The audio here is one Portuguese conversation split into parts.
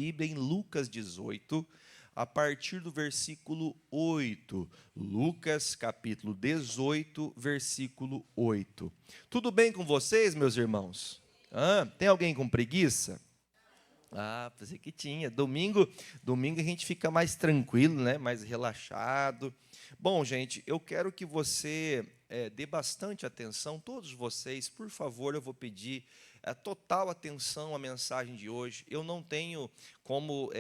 Bíblia em Lucas 18, a partir do versículo 8. Lucas, capítulo 18, versículo 8. Tudo bem com vocês, meus irmãos? Tem alguém com preguiça? Pensei que tinha. Domingo a gente fica mais tranquilo, né? Mais relaxado. Bom, gente, eu quero que você dê bastante atenção, todos vocês, por favor, eu vou pedir total atenção à mensagem de hoje. Eu não tenho como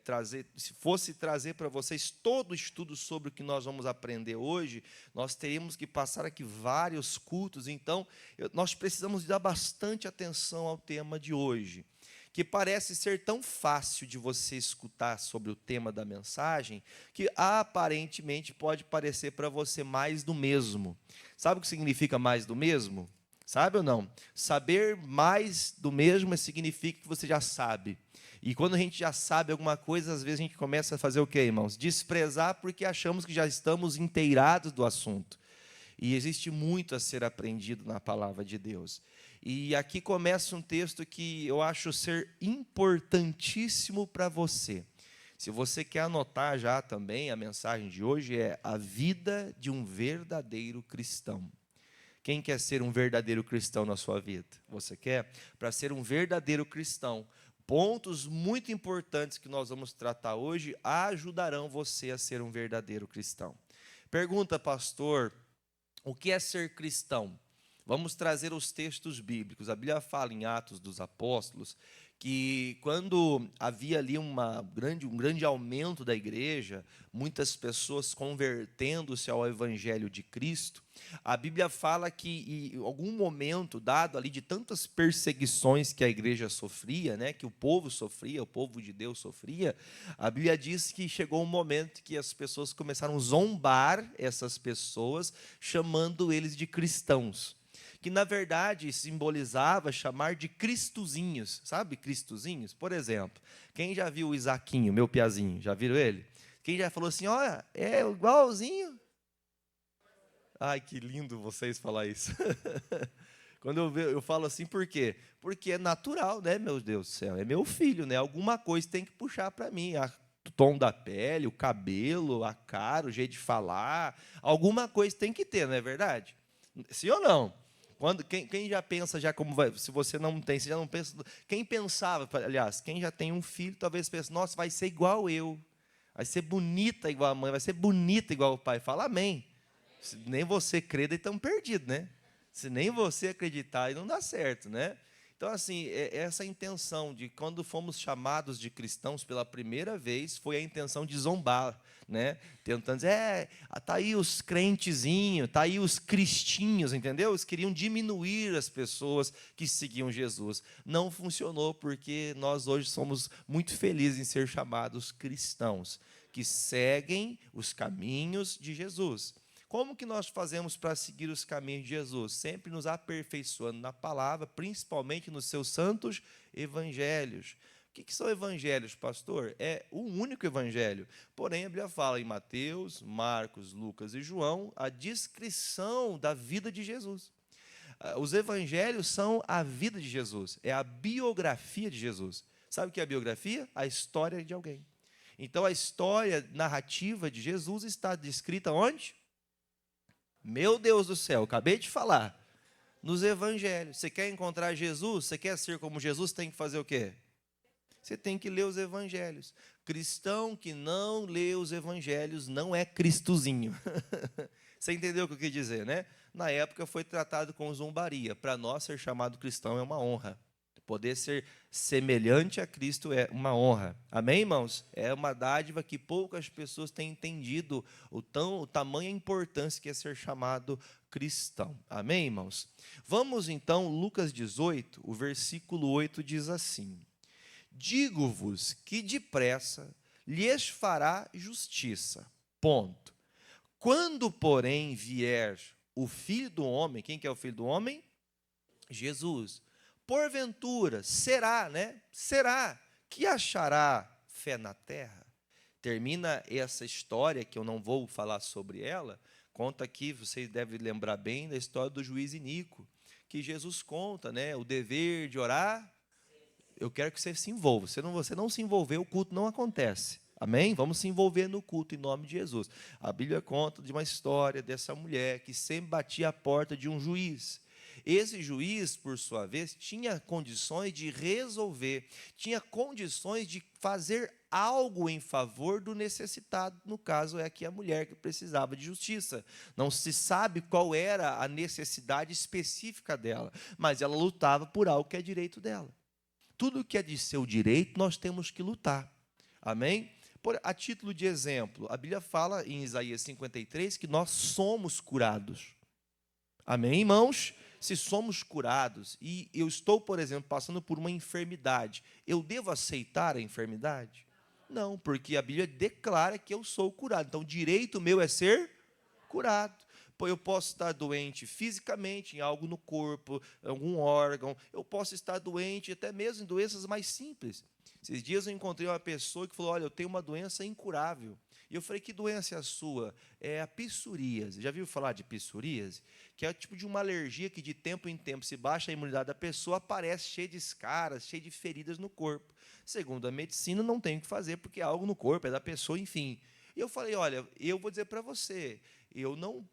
trazer, se fosse trazer para vocês todo o estudo sobre o que nós vamos aprender hoje, nós teríamos que passar aqui vários cultos, então nós precisamos dar bastante atenção ao tema de hoje, que parece ser tão fácil de você escutar sobre o tema da mensagem, que aparentemente pode parecer para você mais do mesmo. Sabe o que significa mais do mesmo? Sabe ou não? Saber mais do mesmo significa que você já sabe. E quando a gente já sabe alguma coisa, às vezes a gente começa a fazer o quê, irmãos? Desprezar porque achamos que já estamos inteirados do assunto. E existe muito a ser aprendido na palavra de Deus. E aqui começa um texto que eu acho ser importantíssimo para você. Se você quer anotar já também, a mensagem de hoje é a vida de um verdadeiro cristão. Quem quer ser um verdadeiro cristão na sua vida? Você quer? Para ser um verdadeiro cristão, pontos muito importantes que nós vamos tratar hoje ajudarão você a ser um verdadeiro cristão. Pergunta, pastor, o que é ser cristão? Vamos trazer os textos bíblicos. A Bíblia fala em Atos dos Apóstolos que quando havia ali um grande aumento da igreja, muitas pessoas convertendo-se ao Evangelho de Cristo, a Bíblia fala que em algum momento dado ali de tantas perseguições que a igreja sofria, né, que o povo sofria, o povo de Deus sofria, a Bíblia diz que chegou um momento que as pessoas começaram a zombar essas pessoas, chamando eles de cristãos, que na verdade simbolizava chamar de cristozinhos, sabe cristozinhos? Por exemplo, quem já viu o Isaquinho, meu piazinho, já viram ele? Quem já falou assim, olha, é igualzinho? Ai, que lindo vocês falar isso. Quando eu falo assim, por quê? Porque é natural, né, meu Deus do céu? É meu filho, né? Alguma coisa tem que puxar para mim. O tom da pele, o cabelo, a cara, o jeito de falar. Alguma coisa tem que ter, não é verdade? Sim ou não? Quem já pensa já como vai, se você não tem, você já não pensa. Quem pensava, aliás, quem já tem um filho, talvez pense, nossa, vai ser igual eu. Vai ser bonita igual a mãe, vai ser bonita igual o pai. Fala amém. Se nem você crê, daí estamos perdidos, né? Se nem você acreditar, aí não dá certo, né? Então, assim, essa intenção de quando fomos chamados de cristãos pela primeira vez, foi a intenção de zombar, né? Tentando dizer, tá aí os crentezinhos, tá aí os cristinhos, entendeu? Eles queriam diminuir as pessoas que seguiam Jesus. Não funcionou, porque nós hoje somos muito felizes em ser chamados cristãos, que seguem os caminhos de Jesus. Como que nós fazemos para seguir os caminhos de Jesus? Sempre nos aperfeiçoando na palavra, principalmente nos seus santos evangelhos. O que são evangelhos, pastor? É o único evangelho. Porém, a Bíblia fala em Mateus, Marcos, Lucas e João a descrição da vida de Jesus. Os evangelhos são a vida de Jesus, é a biografia de Jesus. Sabe o que é a biografia? A história de alguém. Então, a história narrativa de Jesus está descrita onde? Meu Deus do céu, acabei de falar. Nos evangelhos. Você quer encontrar Jesus? Você quer ser como Jesus? Tem que fazer o quê? Você tem que ler os evangelhos. Cristão que não lê os evangelhos não é cristozinho. Você entendeu o que eu quis dizer, né? Na época foi tratado com zombaria. Para nós, ser chamado cristão é uma honra. Poder ser semelhante a Cristo é uma honra. Amém, irmãos? É uma dádiva que poucas pessoas têm entendido o tamanho e a importância que é ser chamado cristão. Amém, irmãos? Vamos então, Lucas 18, o versículo 8 diz assim: digo-vos que depressa lhes fará justiça. Ponto. Quando, porém, vier o Filho do Homem, quem que é o Filho do Homem? Jesus. Porventura, será, né? Será que achará fé na terra? Termina essa história, que eu não vou falar sobre ela, conta aqui, vocês devem lembrar bem da história do juiz Inico, que Jesus conta, né? O dever de orar eu quero que você se envolva. Se você não se envolver, o culto não acontece. Amém? Vamos se envolver no culto em nome de Jesus. A Bíblia conta de uma história dessa mulher que sempre batia a porta de um juiz. Esse juiz, por sua vez, tinha condições de resolver, tinha condições de fazer algo em favor do necessitado. No caso, é aqui a mulher que precisava de justiça. Não se sabe qual era a necessidade específica dela, mas ela lutava por algo que é direito dela. Tudo que é de seu direito, nós temos que lutar. Amém? A título de exemplo, a Bíblia fala em Isaías 53 que nós somos curados. Amém, irmãos? Se somos curados e eu estou, por exemplo, passando por uma enfermidade, eu devo aceitar a enfermidade? Não, porque a Bíblia declara que eu sou curado. Então, o direito meu é ser curado. Eu posso estar doente fisicamente, em algo no corpo, em algum órgão. Eu posso estar doente até mesmo em doenças mais simples. Esses dias eu encontrei uma pessoa que falou, olha, eu tenho uma doença incurável. E eu falei, que doença é a sua? É a psoríase. Já viu falar de psoríase? Que é o tipo de uma alergia que de tempo em tempo, se baixa a imunidade da pessoa, aparece cheia de escaras, cheia de feridas no corpo. Segundo a medicina, não tem o que fazer, porque é algo no corpo, é da pessoa, enfim. E eu falei, olha, eu vou dizer para você, eu não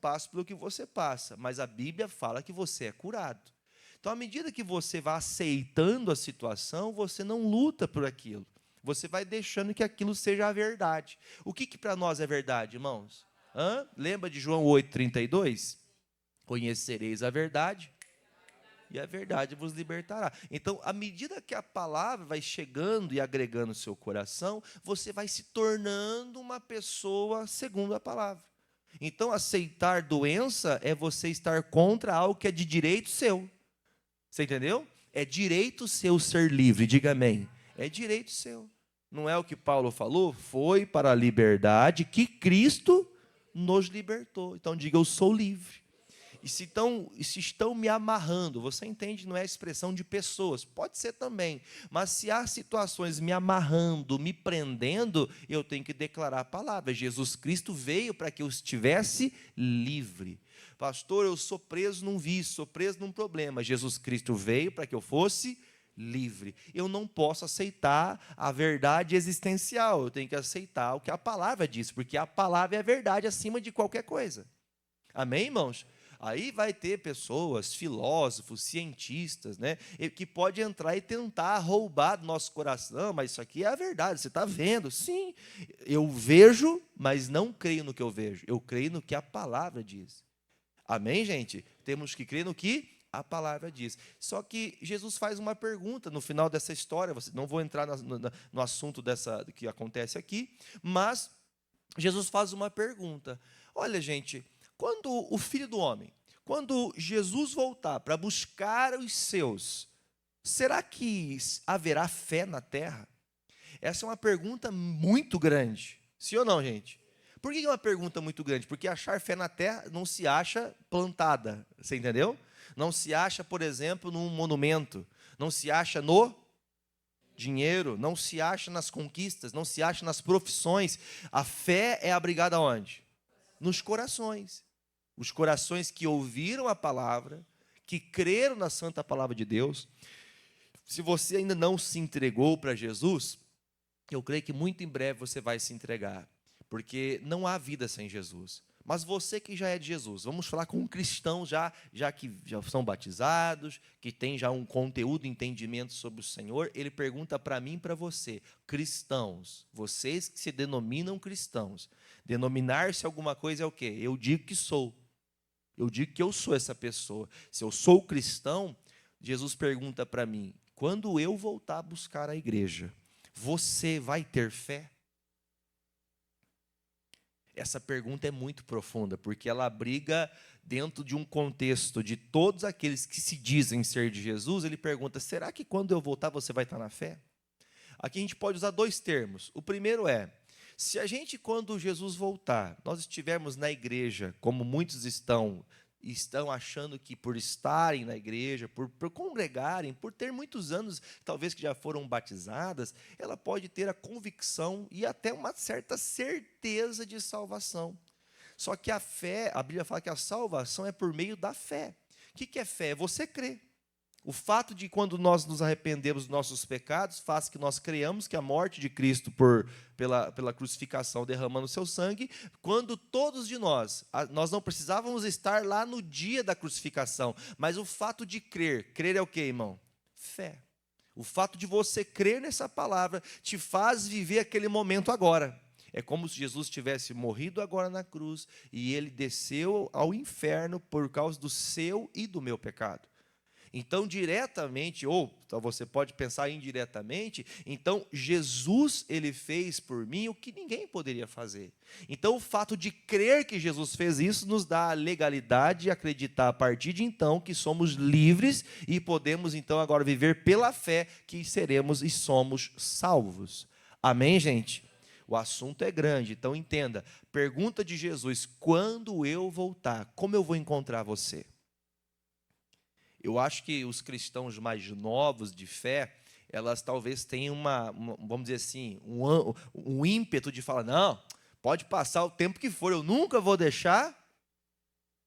passo pelo que você passa, mas a Bíblia fala que você é curado. Então, à medida que você vai aceitando a situação, você não luta por aquilo. Você vai deixando que aquilo seja a verdade. O que para nós é verdade, irmãos? Lembra de João 8,32? Conhecereis a verdade, e a verdade vos libertará. Então, à medida que a palavra vai chegando e agregando no seu coração, você vai se tornando uma pessoa segundo a palavra. Então, aceitar doença é você estar contra algo que é de direito seu. Você entendeu? É direito seu ser livre, diga amém. É direito seu. Não é o que Paulo falou? Foi para a liberdade que Cristo nos libertou. Então diga, eu sou livre. E se estão me amarrando, você entende, não é a expressão de pessoas, pode ser também, mas se há situações me amarrando, me prendendo, eu tenho que declarar a palavra. Jesus Cristo veio para que eu estivesse livre. Pastor, eu sou preso num vício, sou preso num problema. Jesus Cristo veio para que eu fosse livre. Eu não posso aceitar a verdade existencial, eu tenho que aceitar o que a palavra diz, porque a palavra é a verdade acima de qualquer coisa. Amém, irmãos? Aí vai ter pessoas, filósofos, cientistas, né, que pode entrar e tentar roubar do nosso coração, mas isso aqui é a verdade, você está vendo? Sim, eu vejo, mas não creio no que eu vejo, eu creio no que a palavra diz. Amém, gente? Temos que crer no que a palavra diz. Só que Jesus faz uma pergunta no final dessa história, não vou entrar no assunto que acontece aqui, mas Jesus faz uma pergunta. Olha, gente, quando o Filho do Homem, quando Jesus voltar para buscar os seus, será que haverá fé na terra? Essa é uma pergunta muito grande. Sim ou não, gente? Por que é uma pergunta muito grande? Porque achar fé na terra não se acha plantada, você entendeu? Não se acha, por exemplo, num monumento, não se acha no dinheiro, não se acha nas conquistas, não se acha nas profissões. A fé é abrigada onde? Nos corações. Os corações que ouviram a palavra, que creram na santa palavra de Deus. Se você ainda não se entregou para Jesus, eu creio que muito em breve você vai se entregar, porque não há vida sem Jesus. Mas você que já é de Jesus, vamos falar com cristãos já que já são batizados, que tem já um conteúdo, entendimento sobre o Senhor. Ele pergunta para mim e para você, cristãos, vocês que se denominam cristãos, denominar-se alguma coisa é o quê? Eu digo que sou. Eu digo que eu sou essa pessoa. Se eu sou cristão, Jesus pergunta para mim, quando eu voltar a buscar a igreja, você vai ter fé? Essa pergunta é muito profunda, porque ela abriga dentro de um contexto de todos aqueles que se dizem ser de Jesus. Ele pergunta, será que quando eu voltar você vai estar na fé? Aqui a gente pode usar dois termos. O primeiro é, se a gente, quando Jesus voltar, nós estivermos na igreja, como muitos estão achando que por estarem na igreja, por congregarem, por ter muitos anos, talvez que já foram batizadas, ela pode ter a convicção e até uma certa certeza de salvação. Só que a fé, a Bíblia fala que a salvação é por meio da fé. O que é fé? É você crer. O fato de quando nós nos arrependemos dos nossos pecados faz que nós creiamos que a morte de Cristo pela crucificação, derramando o seu sangue, quando todos de nós não precisávamos estar lá no dia da crucificação, mas o fato de crer é o quê, irmão? Fé. O fato de você crer nessa palavra te faz viver aquele momento agora. É como se Jesus tivesse morrido agora na cruz e ele desceu ao inferno por causa do seu e do meu pecado. Então, diretamente, ou você pode pensar indiretamente, então Jesus, ele fez por mim o que ninguém poderia fazer. Então, o fato de crer que Jesus fez isso nos dá a legalidade de acreditar a partir de então que somos livres e podemos então agora viver pela fé que seremos e somos salvos. Amém, gente? O assunto é grande, então entenda. Pergunta de Jesus: quando eu voltar, como eu vou encontrar você? Eu acho que os cristãos mais novos de fé, elas talvez tenham vamos dizer assim, um ímpeto de falar, não, pode passar o tempo que for, eu nunca vou deixar.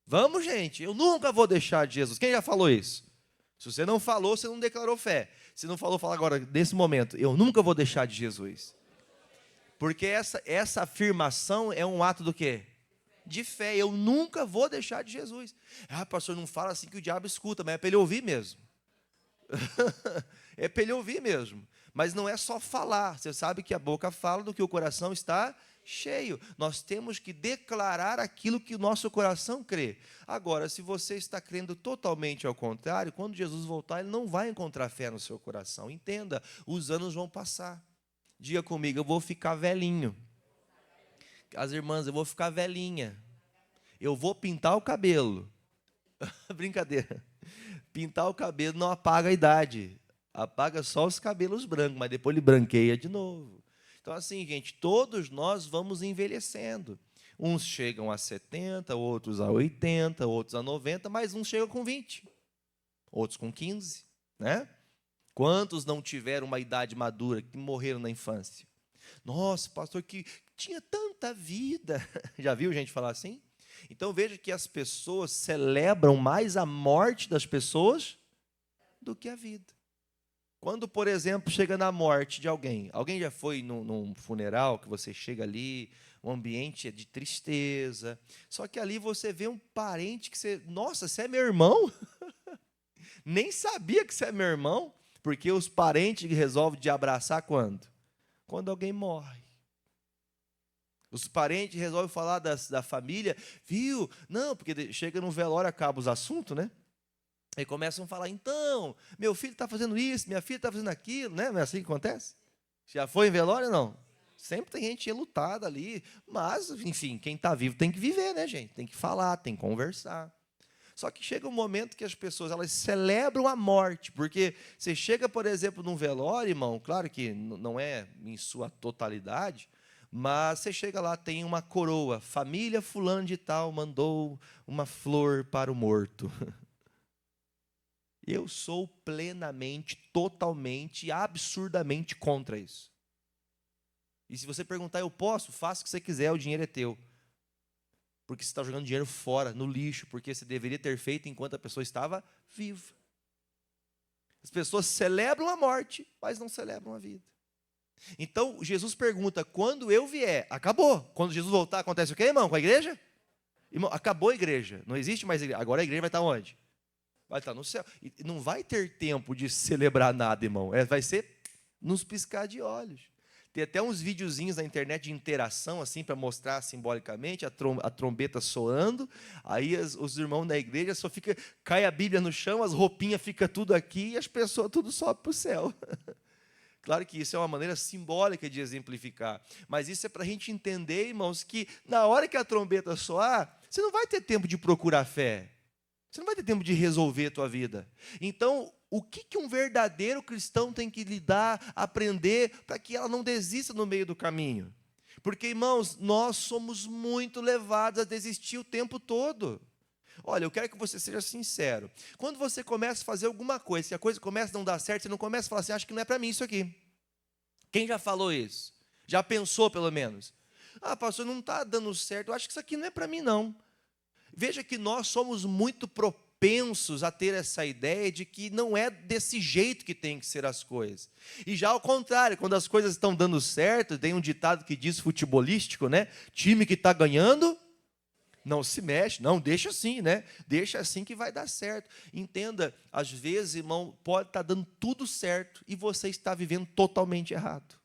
Vamos, gente, eu nunca vou deixar de Jesus. Quem já falou isso? Se você não falou, você não declarou fé. Se não falou, fala agora, nesse momento, eu nunca vou deixar de Jesus. Porque essa afirmação é um ato do quê? De fé. Eu nunca vou deixar de Jesus. Ah, pastor, não fala assim que o diabo escuta, mas é para ele ouvir mesmo. É para ele ouvir mesmo. Mas não é só falar. Você sabe que a boca fala do que o coração está cheio. Nós temos que declarar aquilo que o nosso coração crê. Agora, se você está crendo totalmente ao contrário, quando Jesus voltar, ele não vai encontrar fé no seu coração. Entenda, os anos vão passar. Diga comigo, eu vou ficar velhinho. As irmãs, eu vou ficar velhinha. Eu vou pintar o cabelo. Brincadeira. Pintar o cabelo não apaga a idade. Apaga só os cabelos brancos, mas depois ele branqueia de novo. Então, assim, gente, todos nós vamos envelhecendo. Uns chegam a 70, outros a 80, outros a 90, mas uns chegam com 20, outros com 15, né? Quantos não tiveram uma idade madura, que morreram na infância? Nossa, pastor, que tinha tanta vida. Já viu gente falar assim? Então veja que as pessoas celebram mais a morte das pessoas do que a vida. Quando, por exemplo, chega na morte de alguém já foi num funeral, que você chega ali, o ambiente é de tristeza, só que ali você vê um parente que você, nossa, você é meu irmão? Nem sabia que você é meu irmão, porque os parentes resolvem te abraçar quando? Quando alguém morre. Os parentes resolvem falar da família, viu? Não, porque chega no velório, acaba os assuntos, né? Aí começam a falar, então, meu filho está fazendo isso, minha filha está fazendo aquilo, né? Não é assim que acontece? Já foi em velório, não? Sempre tem gente enlutada ali, mas, enfim, quem está vivo tem que viver, né, gente? Tem que falar, tem que conversar. Só que chega um momento que as pessoas, elas celebram a morte, porque você chega, por exemplo, num velório, irmão, claro que não é em sua totalidade, mas você chega lá, tem uma coroa, família fulano de tal mandou uma flor para o morto. Eu sou plenamente, totalmente, absurdamente contra isso. E se você perguntar, eu posso? Faça o que você quiser, o dinheiro é teu. Porque você está jogando dinheiro fora, no lixo, porque você deveria ter feito enquanto a pessoa estava viva. As pessoas celebram a morte, mas não celebram a vida. Então, Jesus pergunta, quando eu vier, acabou. Quando Jesus voltar, acontece o quê, irmão, com a igreja? Irmão, acabou a igreja, não existe mais igreja. Agora a igreja vai estar onde? Vai estar no céu. E não vai ter tempo de celebrar nada, irmão. Vai ser nos piscar de olhos. Tem até uns videozinhos na internet de interação, assim, para mostrar simbolicamente a trombeta soando. Aí os irmãos da igreja só fica, cai a Bíblia no chão, as roupinhas ficam tudo aqui e as pessoas tudo sobe para o céu. Claro que isso é uma maneira simbólica de exemplificar. Mas isso é para a gente entender, irmãos, que na hora que a trombeta soar, você não vai ter tempo de procurar fé. Você não vai ter tempo de resolver a tua vida. Então, o que um verdadeiro cristão tem que lidar, aprender, para que ela não desista no meio do caminho? Porque, irmãos, nós somos muito levados a desistir o tempo todo. Olha, eu quero que você seja sincero. Quando você começa a fazer alguma coisa, se a coisa começa a não dar certo, você não começa a falar assim, acho que não é para mim isso aqui. Quem já falou isso? Já pensou, pelo menos? Ah, pastor, não está dando certo, eu acho que isso aqui não é para mim, não. Veja que nós somos muito propensos a ter essa ideia de que não é desse jeito que tem que ser as coisas. E já ao contrário, quando as coisas estão dando certo, tem um ditado que diz futebolístico, né? Time que está ganhando, não se mexe, não, deixa assim, né? Deixa assim que vai dar certo. Entenda, às vezes, irmão, pode estar dando tudo certo e você está vivendo totalmente errado.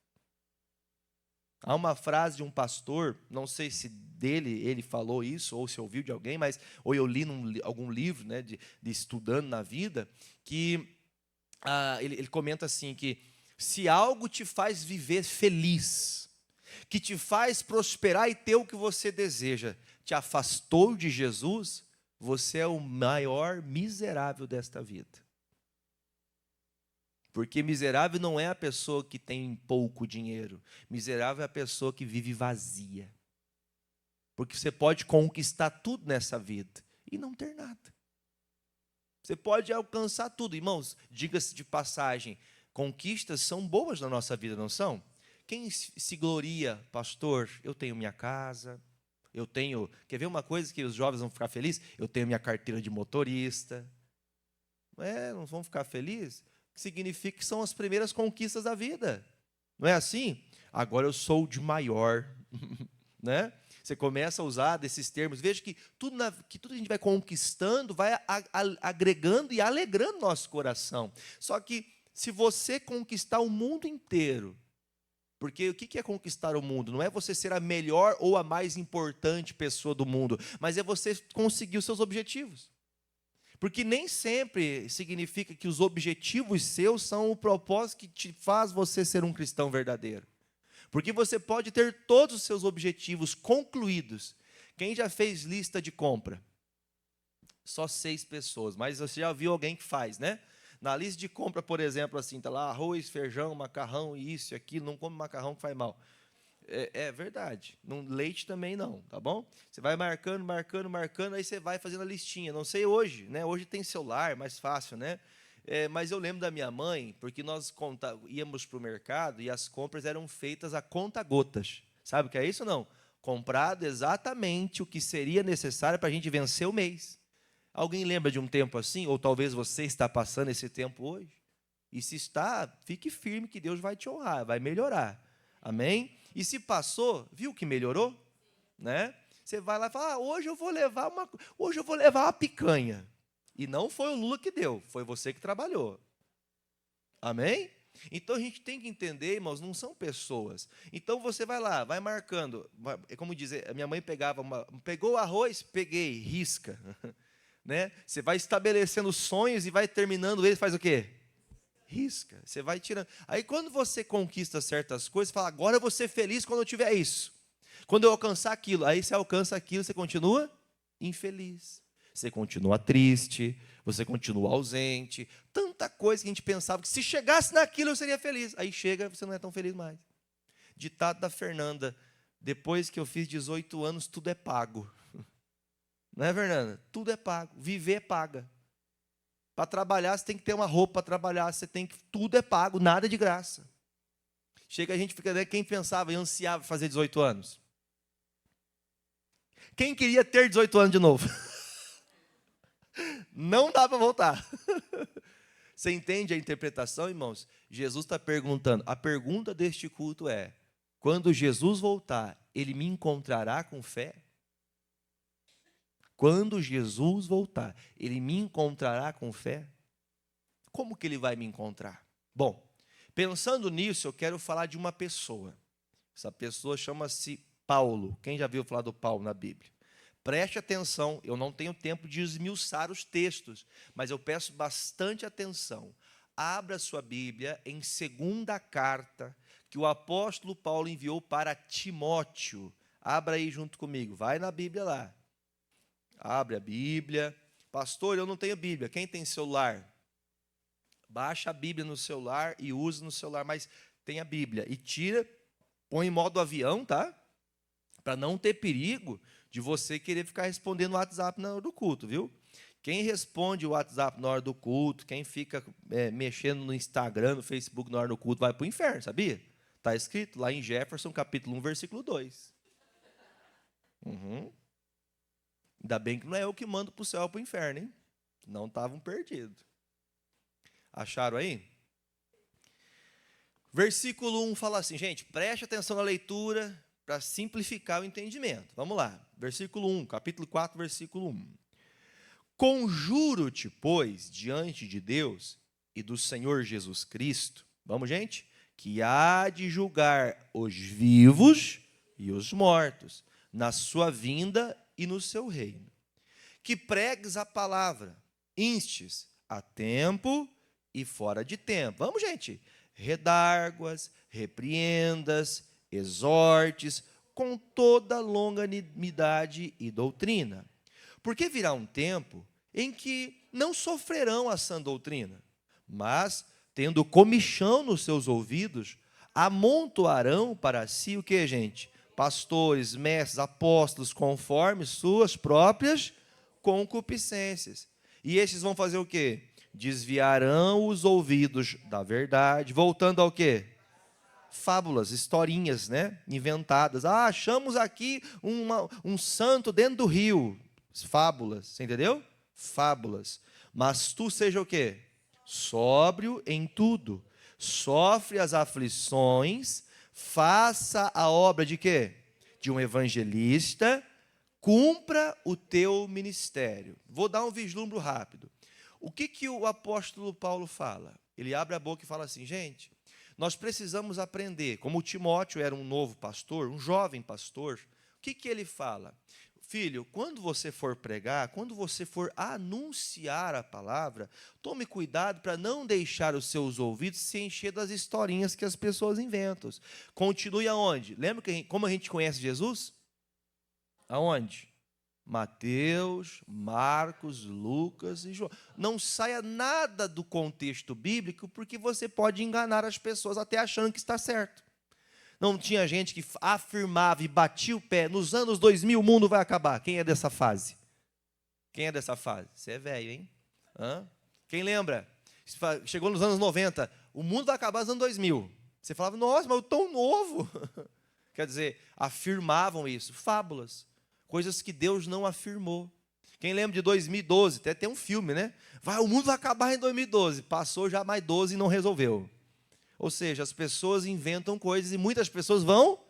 Há uma frase de um pastor, não sei se ele falou isso, ou se ouviu de alguém, mas ou eu li algum livro, né, de estudando na vida, que ele comenta assim, que se algo te faz viver feliz, que te faz prosperar e ter o que você deseja, te afastou de Jesus, você é o maior miserável desta vida. Porque miserável não é a pessoa que tem pouco dinheiro. Miserável é a pessoa que vive vazia. Porque você pode conquistar tudo nessa vida e não ter nada. Você pode alcançar tudo. Irmãos, diga-se de passagem, conquistas são boas na nossa vida, não são? Quem se gloria, pastor, eu tenho minha casa, eu tenho... Quer ver uma coisa que os jovens vão ficar felizes? Eu tenho minha carteira de motorista. Não vão ficar felizes? Significa que são as primeiras conquistas da vida. Não é assim? Agora eu sou de maior. Né? Você começa a usar desses termos. Veja que tudo que a gente vai conquistando, vai agregando e alegrando nosso coração. Só que se você conquistar o mundo inteiro, porque o que é conquistar o mundo? Não é você ser a melhor ou a mais importante pessoa do mundo, mas é você conseguir os seus objetivos. Porque nem sempre significa que os objetivos seus são o propósito que te faz você ser um cristão verdadeiro. Porque você pode ter todos os seus objetivos concluídos. Quem já fez lista de compra? Só 6 pessoas, mas você já viu alguém que faz, né? Na lista de compra, por exemplo, assim, está lá arroz, feijão, macarrão, isso e aquilo, não come macarrão que faz mal. É verdade. Leite também não, tá bom? Você vai marcando, aí você vai fazendo a listinha. Não sei hoje, né? Hoje tem celular, mais fácil, né? Mas eu lembro da minha mãe, porque nós íamos para o mercado e as compras eram feitas a conta-gotas. Sabe o que é isso ou não? Comprado exatamente o que seria necessário para a gente vencer o mês. Alguém lembra de um tempo assim? Ou talvez você está passando esse tempo hoje? E se está, fique firme que Deus vai te honrar, vai melhorar. Amém? E se passou, viu que melhorou? Né? Você vai lá e fala, hoje eu vou levar uma picanha. E não foi o Lula que deu, foi você que trabalhou. Amém? Então a gente tem que entender, irmãos, não são pessoas. Então você vai lá, vai marcando. É como dizer, a minha mãe pegou o arroz, peguei, risca. Né? Você vai estabelecendo sonhos e vai terminando ele, faz o quê? Risca, você vai tirando. Aí quando você conquista certas coisas, fala, agora eu vou ser feliz quando eu tiver isso. Quando eu alcançar aquilo, aí você alcança aquilo, você continua infeliz. Você continua triste, você continua ausente. Tanta coisa que a gente pensava que se chegasse naquilo eu seria feliz. Aí chega, você não é tão feliz mais. Ditado da Fernanda, depois que eu fiz 18 anos, tudo é pago. Não é, Fernanda? Tudo é pago. Viver é paga. Para trabalhar, você tem que ter uma roupa para trabalhar, tudo é pago, nada de graça. Chega, a gente fica, né, quem pensava e ansiava fazer 18 anos? Quem queria ter 18 anos de novo? Não dá para voltar. Você entende a interpretação, irmãos? Jesus está perguntando, a pergunta deste culto é, quando Jesus voltar, ele me encontrará com fé? Quando Jesus voltar, ele me encontrará com fé? Como que ele vai me encontrar? Bom, pensando nisso, eu quero falar de uma pessoa. Essa pessoa chama-se Paulo. Quem já viu falar do Paulo na Bíblia? Preste atenção, eu não tenho tempo de esmiuçar os textos, mas eu peço bastante atenção. Abra sua Bíblia em 2ª carta que o apóstolo Paulo enviou para Timóteo. Abra aí junto comigo, vai na Bíblia lá. Abre a Bíblia. Pastor, eu não tenho Bíblia. Quem tem celular? Baixa a Bíblia no celular e usa no celular, mas tem a Bíblia. E põe em modo avião, tá? Para não ter perigo de você querer ficar respondendo o WhatsApp na hora do culto, viu? Quem responde o WhatsApp na hora do culto, quem fica mexendo no Instagram, no Facebook na hora do culto, vai para o inferno, sabia? Está escrito lá em Jefferson, capítulo 1, versículo 2. Ainda bem que não é eu que mando para o céu ou para o inferno, hein? Não estavam perdidos. Acharam aí? Versículo 1 fala assim, gente, preste atenção na leitura para simplificar o entendimento. Vamos lá, versículo 1, capítulo 4, versículo 1. Conjuro-te, pois, diante de Deus e do Senhor Jesus Cristo, vamos, gente, que há de julgar os vivos e os mortos, na sua vinda e no seu reino. Que pregues a palavra, instes a tempo e fora de tempo. Vamos, gente, redarguas, repreendas, exortes, com toda longanimidade e doutrina. Porque virá um tempo em que não sofrerão a sã doutrina, mas, tendo comichão nos seus ouvidos, amontoarão para si o que, gente? Pastores, mestres, apóstolos, conforme suas próprias concupiscências. E estes vão fazer o quê? Desviarão os ouvidos da verdade, voltando ao quê? Fábulas, historinhas, né? Inventadas. Ah, achamos aqui um santo dentro do rio. Fábulas, você entendeu? Fábulas. Mas tu seja o quê? Sóbrio em tudo. Sofre as aflições, faça a obra de quê? De um evangelista, cumpra o teu ministério. Vou dar um vislumbre rápido. O que o apóstolo Paulo fala? Ele abre a boca e fala assim, gente, nós precisamos aprender, como o Timóteo era um novo pastor, um jovem pastor, o que ele fala? Filho, quando você for pregar, quando você for anunciar a palavra, tome cuidado para não deixar os seus ouvidos se encher das historinhas que as pessoas inventam. Continue aonde? Lembra como a gente conhece Jesus? Aonde? Mateus, Marcos, Lucas e João. Não saia nada do contexto bíblico, porque você pode enganar as pessoas até achando que está certo. Não tinha gente que afirmava e batia o pé, nos anos 2000 o mundo vai acabar. Quem é dessa fase? Quem é dessa fase? Você é velho, hein? Hã? Quem lembra? Chegou nos anos 90, o mundo vai acabar nos anos 2000. Você falava, nossa, mas eu tão novo. Quer dizer, afirmavam isso, fábulas. Coisas que Deus não afirmou. Quem lembra de 2012? Até tem um filme, né? O mundo vai acabar em 2012. Passou já mais 12 e não resolveu. Ou seja, as pessoas inventam coisas e muitas pessoas vão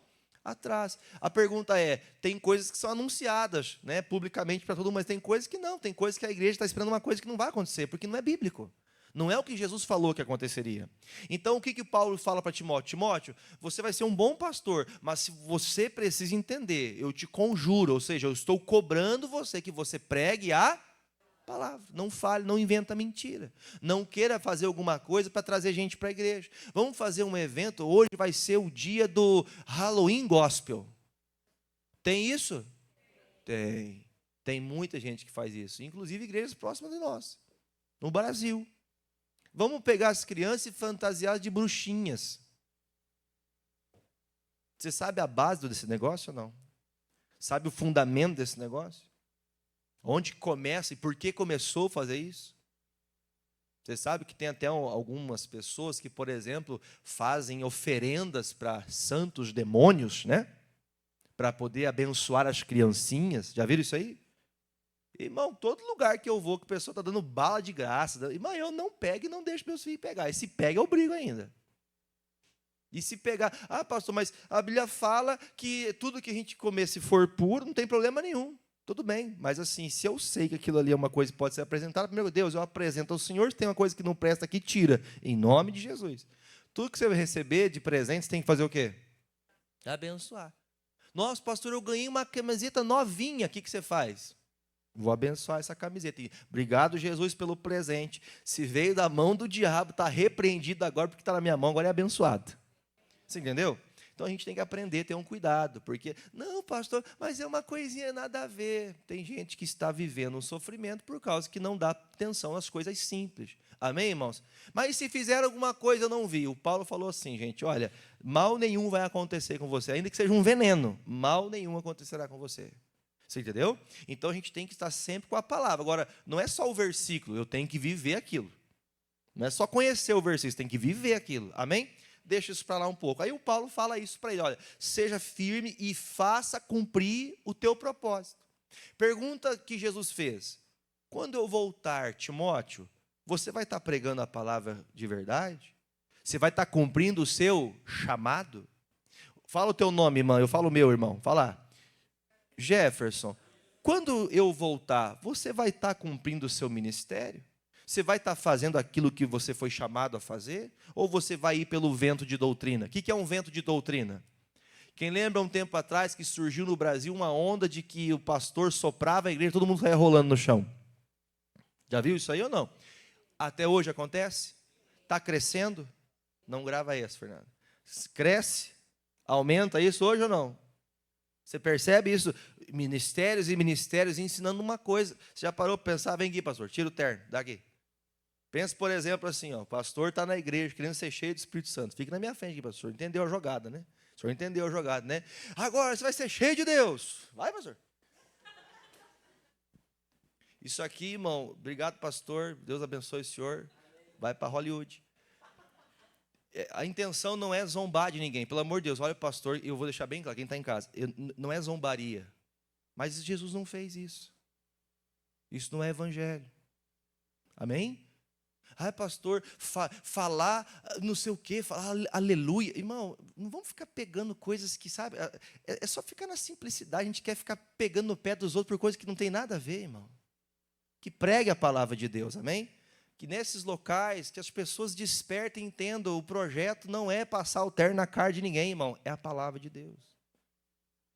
atrás. A pergunta é, tem coisas que são anunciadas, né, publicamente para todo mundo, mas tem coisas que não. Tem coisas que a igreja está esperando uma coisa que não vai acontecer, porque não é bíblico. Não é o que Jesus falou que aconteceria. Então, o que Paulo fala para Timóteo? Timóteo, você vai ser um bom pastor, mas você precisa entender, eu te conjuro, ou seja, eu estou cobrando você que você pregue a palavra. Não fale, não inventa mentira. Não queira fazer alguma coisa para trazer gente para a igreja. Vamos fazer um evento, hoje vai ser o dia do Halloween Gospel. Tem isso? Tem. Tem muita gente que faz isso, inclusive igrejas próximas de nós, no Brasil. Vamos pegar as crianças e fantasiar de bruxinhas. Você sabe a base desse negócio ou não? Sabe o fundamento desse negócio? Onde começa e por que começou a fazer isso? Você sabe que tem até algumas pessoas que, por exemplo, fazem oferendas para santos demônios, né? Para poder abençoar as criancinhas. Já viram isso aí? Irmão, todo lugar que eu vou que a pessoa está dando bala de graça, irmão, eu não pego e não deixo meus filhos pegar. E se pega, eu brigo ainda. E se pegar, pastor, mas a Bíblia fala que tudo que a gente comer, se for puro, não tem problema nenhum. Tudo bem, mas assim, se eu sei que aquilo ali é uma coisa que pode ser apresentada, meu Deus, eu apresento ao Senhor, se tem uma coisa que não presta aqui, tira, em nome de Jesus. Tudo que você vai receber de presente, você tem que fazer o quê? Abençoar. Nossa, pastor, eu ganhei uma camiseta novinha, o que você faz? Vou abençoar essa camiseta. E, obrigado, Jesus, pelo presente. Se veio da mão do diabo, está repreendido agora, porque está na minha mão, agora é abençoado. Você entendeu? Então a gente tem que aprender, ter um cuidado, porque, não, pastor, mas é uma coisinha nada a ver. Tem gente que está vivendo um sofrimento por causa que não dá atenção às coisas simples. Amém, irmãos? Mas se fizer alguma coisa, eu não vi. O Paulo falou assim, gente, olha, mal nenhum vai acontecer com você, ainda que seja um veneno, mal nenhum acontecerá com você. Você entendeu? Então a gente tem que estar sempre com a palavra. Agora, não é só o versículo, eu tenho que viver aquilo. Não é só conhecer o versículo, você tem que viver aquilo. Amém? Deixa isso para lá um pouco. Aí o Paulo fala isso para ele, olha, seja firme e faça cumprir o teu propósito. Pergunta que Jesus fez, quando eu voltar, Timóteo, você vai estar pregando a palavra de verdade? Você vai estar cumprindo o seu chamado? Fala o teu nome, irmão, eu falo o meu, irmão. Fala. Jefferson, quando eu voltar, você vai estar cumprindo o seu ministério? Você vai estar fazendo aquilo que você foi chamado a fazer? Ou você vai ir pelo vento de doutrina? O que é um vento de doutrina? Quem lembra um tempo atrás que surgiu no Brasil uma onda de que o pastor soprava a igreja e todo mundo saia rolando no chão? Já viu isso aí ou não? Até hoje acontece? Está crescendo? Não grava essa, Fernando. Cresce? Aumenta isso hoje ou não? Você percebe isso? Ministérios e ministérios ensinando uma coisa. Você já parou para pensar? Vem aqui, pastor, tira o terno, dá aqui. Pensa, por exemplo, assim, ó, o pastor está na igreja, querendo ser cheio do Espírito Santo. Fica na minha frente aqui, pastor. Entendeu a jogada, né? O senhor entendeu a jogada, né? Agora você vai ser cheio de Deus. Vai, pastor. Isso aqui, irmão, obrigado, pastor. Deus abençoe o senhor. Vai para Hollywood. A intenção não é zombar de ninguém. Pelo amor de Deus, olha o pastor, e eu vou deixar bem claro, quem está em casa. Não é zombaria. Mas Jesus não fez isso. Isso não é evangelho. Amém? Ah, pastor, falar não sei o quê, falar aleluia. Irmão, não vamos ficar pegando coisas que, sabe, é só ficar na simplicidade. A gente quer ficar pegando no pé dos outros por coisas que não tem nada a ver, irmão. Que pregue a palavra de Deus, amém? Que nesses locais, que as pessoas despertem e entendam, o projeto não é passar o terno na cara de ninguém, irmão, é a palavra de Deus.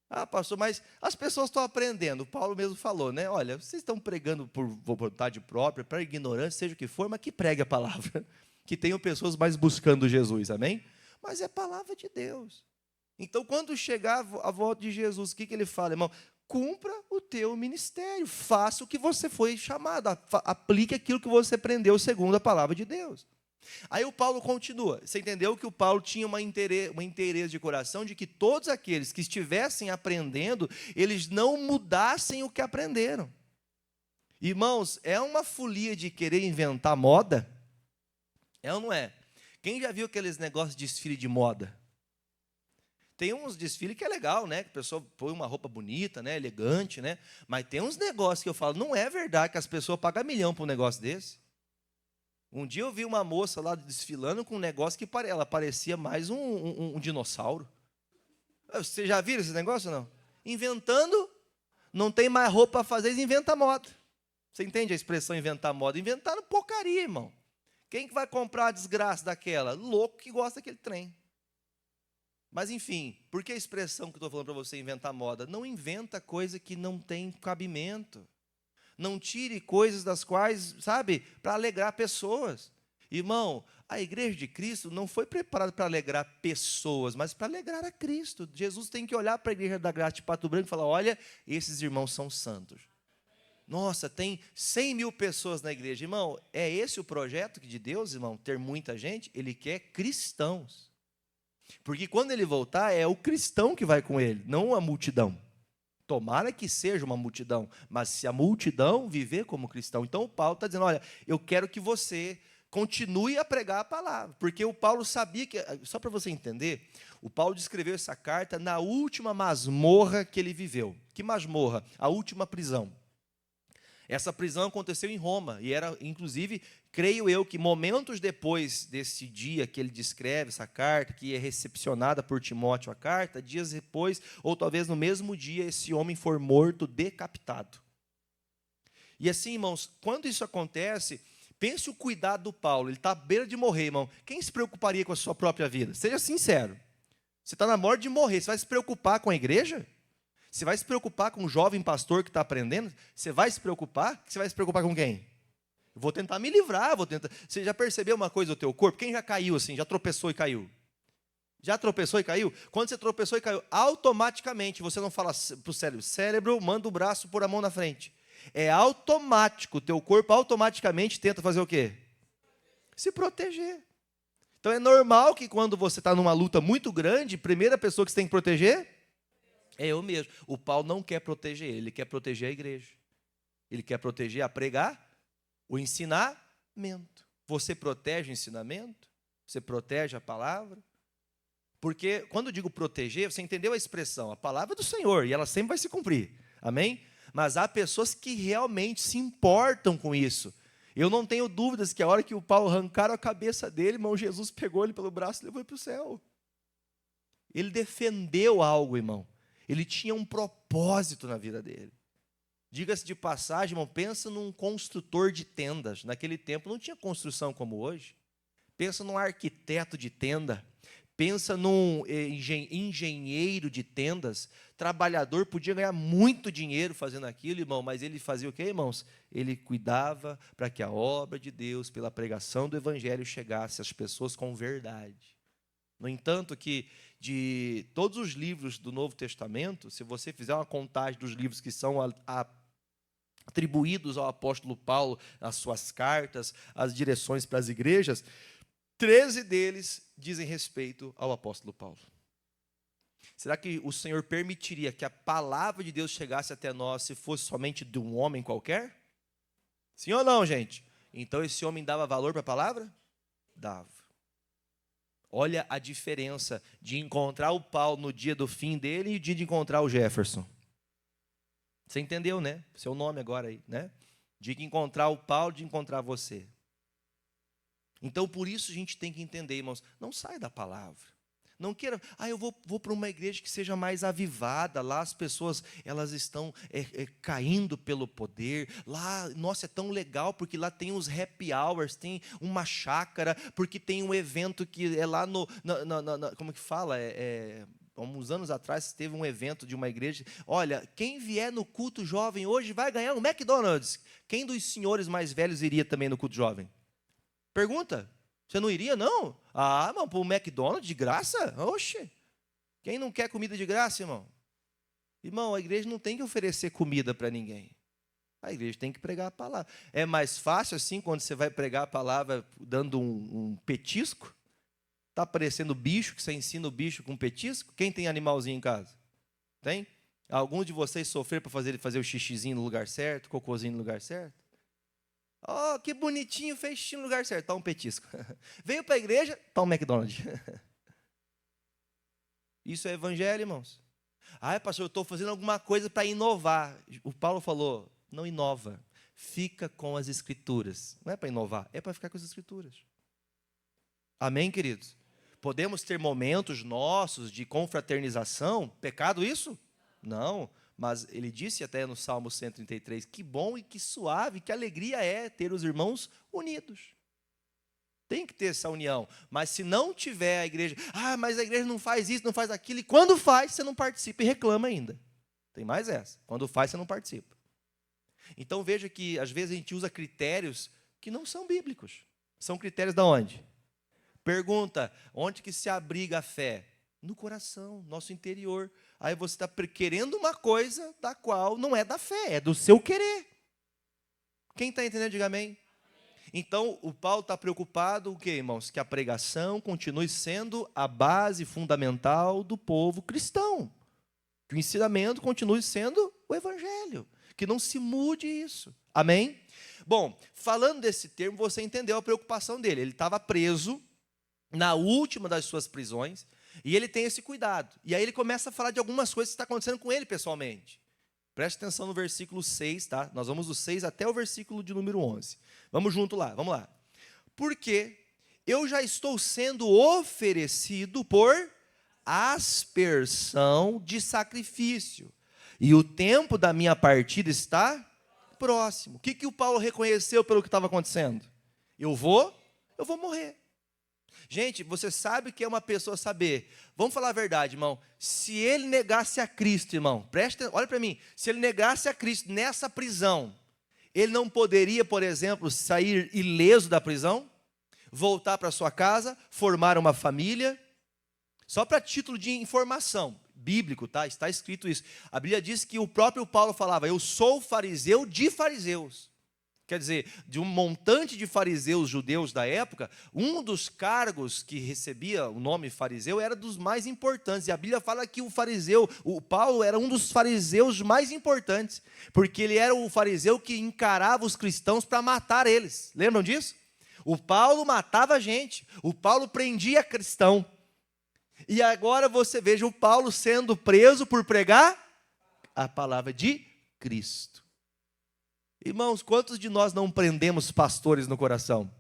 Ah, pastor, mas as pessoas estão aprendendo. O Paulo mesmo falou, né? Olha, vocês estão pregando por vontade própria, para ignorância, seja o que for, mas que pregue a palavra. Que tenham pessoas mais buscando Jesus, amém? Mas é a palavra de Deus. Então, quando chegar a volta de Jesus, o que ele fala, irmão? Cumpra o teu ministério, faça o que você foi chamado, aplique aquilo que você aprendeu segundo a palavra de Deus. Aí o Paulo continua. Você entendeu que o Paulo tinha uma interesse de coração de que todos aqueles que estivessem aprendendo, eles não mudassem o que aprenderam. Irmãos, é uma folia de querer inventar moda? É ou não é? Quem já viu aqueles negócios de desfile de moda? Tem uns desfiles que é legal, né? Que a pessoa põe uma roupa bonita, né? Elegante, né? Mas tem uns negócios que eu falo, não é verdade que as pessoas pagam milhão por um negócio desse. Um dia eu vi uma moça lá desfilando com um negócio que ela parecia mais um dinossauro. Você já viram esse negócio ou não? Inventando, não tem mais roupa para fazer, eles inventam moda. Você entende a expressão inventar moda? Inventaram porcaria, irmão. Quem que vai comprar a desgraça daquela? Louco que gosta daquele trem. Mas, enfim, por que a expressão que eu estou falando para você inventar moda? Não inventa coisa que não tem cabimento. Não tire coisas das quais, sabe, para alegrar pessoas. Irmão, a igreja de Cristo não foi preparada para alegrar pessoas, mas para alegrar a Cristo. Jesus tem que olhar para a igreja da Graça de Pato Branco e falar, olha, esses irmãos são santos. Nossa, tem 100 mil pessoas na igreja. Irmão, é esse o projeto de Deus, irmão? Ter muita gente? Ele quer cristãos. Porque quando ele voltar, é o cristão que vai com ele, não a multidão. Tomara que seja uma multidão, mas se a multidão viver como cristão. Então o Paulo está dizendo, olha, eu quero que você continue a pregar a palavra. Porque o Paulo sabia que, só para você entender, o Paulo descreveu essa carta na última masmorra que ele viveu. Que masmorra? A última prisão. Essa prisão aconteceu em Roma, e era, inclusive, creio eu, que momentos depois desse dia que ele descreve essa carta, que é recepcionada por Timóteo a carta, dias depois, ou talvez no mesmo dia, esse homem for morto, decapitado. E assim, irmãos, quando isso acontece, pense o cuidado do Paulo, ele está à beira de morrer, irmão. Quem se preocuparia com a sua própria vida? Seja sincero. Você está na morte de morrer, você vai se preocupar com a igreja? Você vai se preocupar com um jovem pastor que está aprendendo? Você vai se preocupar? Você vai se preocupar com quem? Eu vou tentar me livrar, vou tentar. Você já percebeu uma coisa do teu corpo? Quem já caiu assim, já tropeçou e caiu? Já tropeçou e caiu? Quando você tropeçou e caiu, automaticamente, você não fala para o cérebro, cérebro, manda o braço, pôr a mão na frente. É automático, o teu corpo automaticamente tenta fazer o quê? Se proteger. Então é normal que quando você está numa luta muito grande, a primeira pessoa que você tem que proteger é eu mesmo. O Paulo não quer proteger ele quer proteger a igreja. Ele quer proteger a pregar, o ensinamento. Você protege o ensinamento? Você protege a palavra? Porque, quando eu digo proteger, você entendeu a expressão? A palavra é do Senhor, e ela sempre vai se cumprir. Amém? mas há pessoas que realmente se importam com isso. Eu não tenho dúvidas que a hora que o Paulo arrancaram a cabeça dele, irmão, Jesus pegou ele pelo braço e levou ele para o céu. Ele defendeu algo, irmão. Ele tinha um propósito na vida dele. Diga-se de passagem, irmão, pensa num construtor de tendas. Naquele tempo não tinha construção como hoje. Pensa num arquiteto de tenda. Pensa num engenheiro de tendas. Trabalhador podia ganhar muito dinheiro fazendo aquilo, irmão, mas ele fazia o quê, irmãos? Ele cuidava para que a obra de Deus, pela pregação do Evangelho, chegasse às pessoas com verdade. No entanto, que de todos os livros do Novo Testamento, se você fizer uma contagem dos livros que são atribuídos ao apóstolo Paulo, as suas cartas, as direções para as igrejas, 13 deles dizem respeito ao apóstolo Paulo. Será que o Senhor permitiria que a palavra de Deus chegasse até nós se fosse somente de um homem qualquer? Sim ou não, gente? Então esse homem dava valor para a palavra? Dava. Olha a diferença de encontrar o Paulo no dia do fim dele e o dia de encontrar o Jefferson. Você entendeu, né? Seu nome agora aí, né? De encontrar o Paulo, de encontrar você. Então, por isso a gente tem que entender, irmãos, não sai da palavra. Não queira, eu vou para uma igreja que seja mais avivada, lá as pessoas, elas estão caindo pelo poder, lá, nossa, é tão legal, porque lá tem os happy hours, tem uma chácara, porque tem um evento que é lá como que fala, uns anos atrás teve um evento de uma igreja, olha, quem vier no culto jovem hoje vai ganhar um McDonald's. Quem dos senhores mais velhos iria também no culto jovem? Pergunta. Você não iria, não? Irmão, para o McDonald's de graça? Oxe. Quem não quer comida de graça, irmão? Irmão, a igreja não tem que oferecer comida para ninguém. A igreja tem que pregar a palavra. É mais fácil assim, quando você vai pregar a palavra dando um petisco? Está parecendo bicho, que você ensina o bicho com petisco? Quem tem animalzinho em casa? Tem? Alguns de vocês sofreram para fazer o xixizinho no lugar certo, o cocôzinho no lugar certo? Oh, que bonitinho, fez xixi no lugar certo, está um petisco. Veio para a igreja, está um McDonald's. Isso é evangelho, irmãos. Pastor, eu estou fazendo alguma coisa para inovar. O Paulo falou, não inova, fica com as escrituras. Não é para inovar, é para ficar com as escrituras. Amém, queridos? Podemos ter momentos nossos de confraternização, pecado isso? Não. Mas ele disse até no Salmo 133, que bom e que suave, que alegria é ter os irmãos unidos. Tem que ter essa união. Mas se não tiver a igreja, mas a igreja não faz isso, não faz aquilo, e quando faz, você não participa e reclama ainda. Tem mais essa. Quando faz, você não participa. Então veja que às vezes a gente usa critérios que não são bíblicos. São critérios de onde? Pergunta, onde que se abriga a fé? No coração, nosso interior. Aí você está querendo uma coisa da qual não é da fé, é do seu querer. Quem está entendendo, diga amém. Então, o Paulo está preocupado, o quê, irmãos? Que a pregação continue sendo a base fundamental do povo cristão. Que o ensinamento continue sendo o evangelho. Que não se mude isso. Amém? Bom, falando desse termo, você entendeu a preocupação dele. Ele estava preso na última das suas prisões, e ele tem esse cuidado. E aí ele começa a falar de algumas coisas que está acontecendo com ele pessoalmente. Preste atenção no versículo 6, tá? Nós vamos do 6 até o versículo de número 11. Vamos junto lá, vamos lá. Porque eu já estou sendo oferecido por aspersão de sacrifício, e o tempo da minha partida está próximo. O que o Paulo reconheceu pelo que estava acontecendo? Eu vou morrer. Gente, você sabe que é uma pessoa saber. Vamos falar a verdade, irmão. Se ele negasse a Cristo, irmão, olha para mim. Se ele negasse a Cristo nessa prisão, ele não poderia, por exemplo, sair ileso da prisão, voltar para sua casa, formar uma família. Só para título de informação bíblico, tá? Está escrito isso. A Bíblia diz que o próprio Paulo falava, eu sou fariseu de fariseus. Quer dizer, de um montante de fariseus judeus da época, um dos cargos que recebia o nome fariseu era dos mais importantes. E a Bíblia fala que o Paulo era um dos fariseus mais importantes, porque ele era o fariseu que encarava os cristãos para matar eles. Lembram disso? O Paulo matava gente, o Paulo prendia cristão. E agora você veja o Paulo sendo preso por pregar a palavra de Cristo. Irmãos, quantos de nós não prendemos pastores no coração?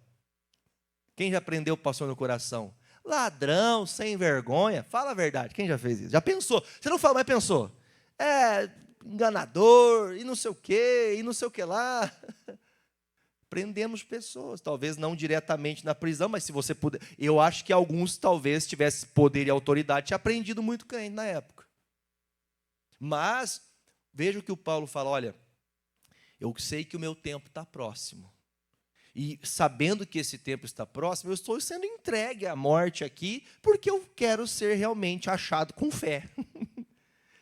Quem já prendeu pastor no coração? Ladrão, sem vergonha, fala a verdade, quem já fez isso? Já pensou? Você não fala, mas pensou. Enganador, e não sei o quê, e não sei o que lá. Prendemos pessoas, talvez não diretamente na prisão, mas se você puder. Eu acho que alguns talvez tivessem poder e autoridade, tinha aprendido muito crente na época. Mas, veja o que o Paulo fala, olha, eu sei que o meu tempo está próximo. E sabendo que esse tempo está próximo, eu estou sendo entregue à morte aqui, porque eu quero ser realmente achado com fé.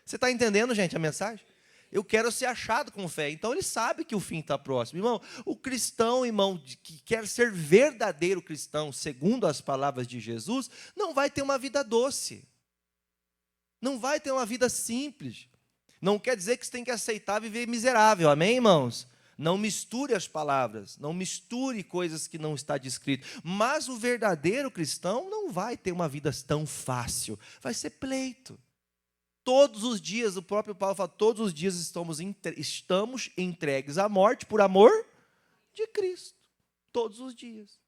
Você está entendendo, gente, a mensagem? Eu quero ser achado com fé. Então, ele sabe que o fim está próximo. Irmão, o cristão, irmão, que quer ser verdadeiro cristão, segundo as palavras de Jesus, não vai ter uma vida doce. Não vai ter uma vida simples. Não quer dizer que você tem que aceitar viver miserável. Amém, irmãos? Não misture as palavras, não misture coisas que não está descrito. Mas o verdadeiro cristão não vai ter uma vida tão fácil. Vai ser pleito. Todos os dias, o próprio Paulo fala, todos os dias estamos entregues à morte por amor de Cristo. Todos os dias.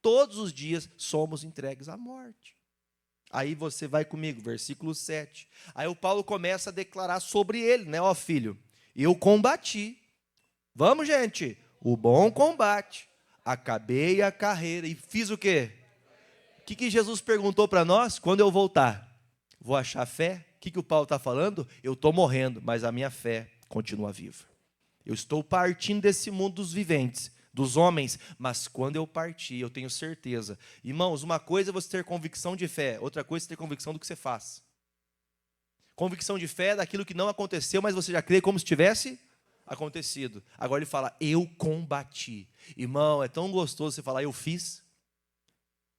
Todos os dias somos entregues à morte. Aí você vai comigo, versículo 7. Aí o Paulo começa a declarar sobre ele, né? Ó filho, eu combati. Vamos, gente, o bom combate. Acabei a carreira e fiz o quê? O que Jesus perguntou para nós? Quando eu voltar, vou achar fé? O que o Paulo está falando? Eu estou morrendo, mas a minha fé continua viva. Eu estou partindo desse mundo dos viventes, dos homens, mas quando eu partir, eu tenho certeza. Irmãos, uma coisa é você ter convicção de fé, outra coisa é ter convicção do que você faz. Convicção de fé é daquilo que não aconteceu, mas você já crê como se tivesse acontecido. Agora ele fala, eu combati. Irmão, é tão gostoso você falar, eu fiz.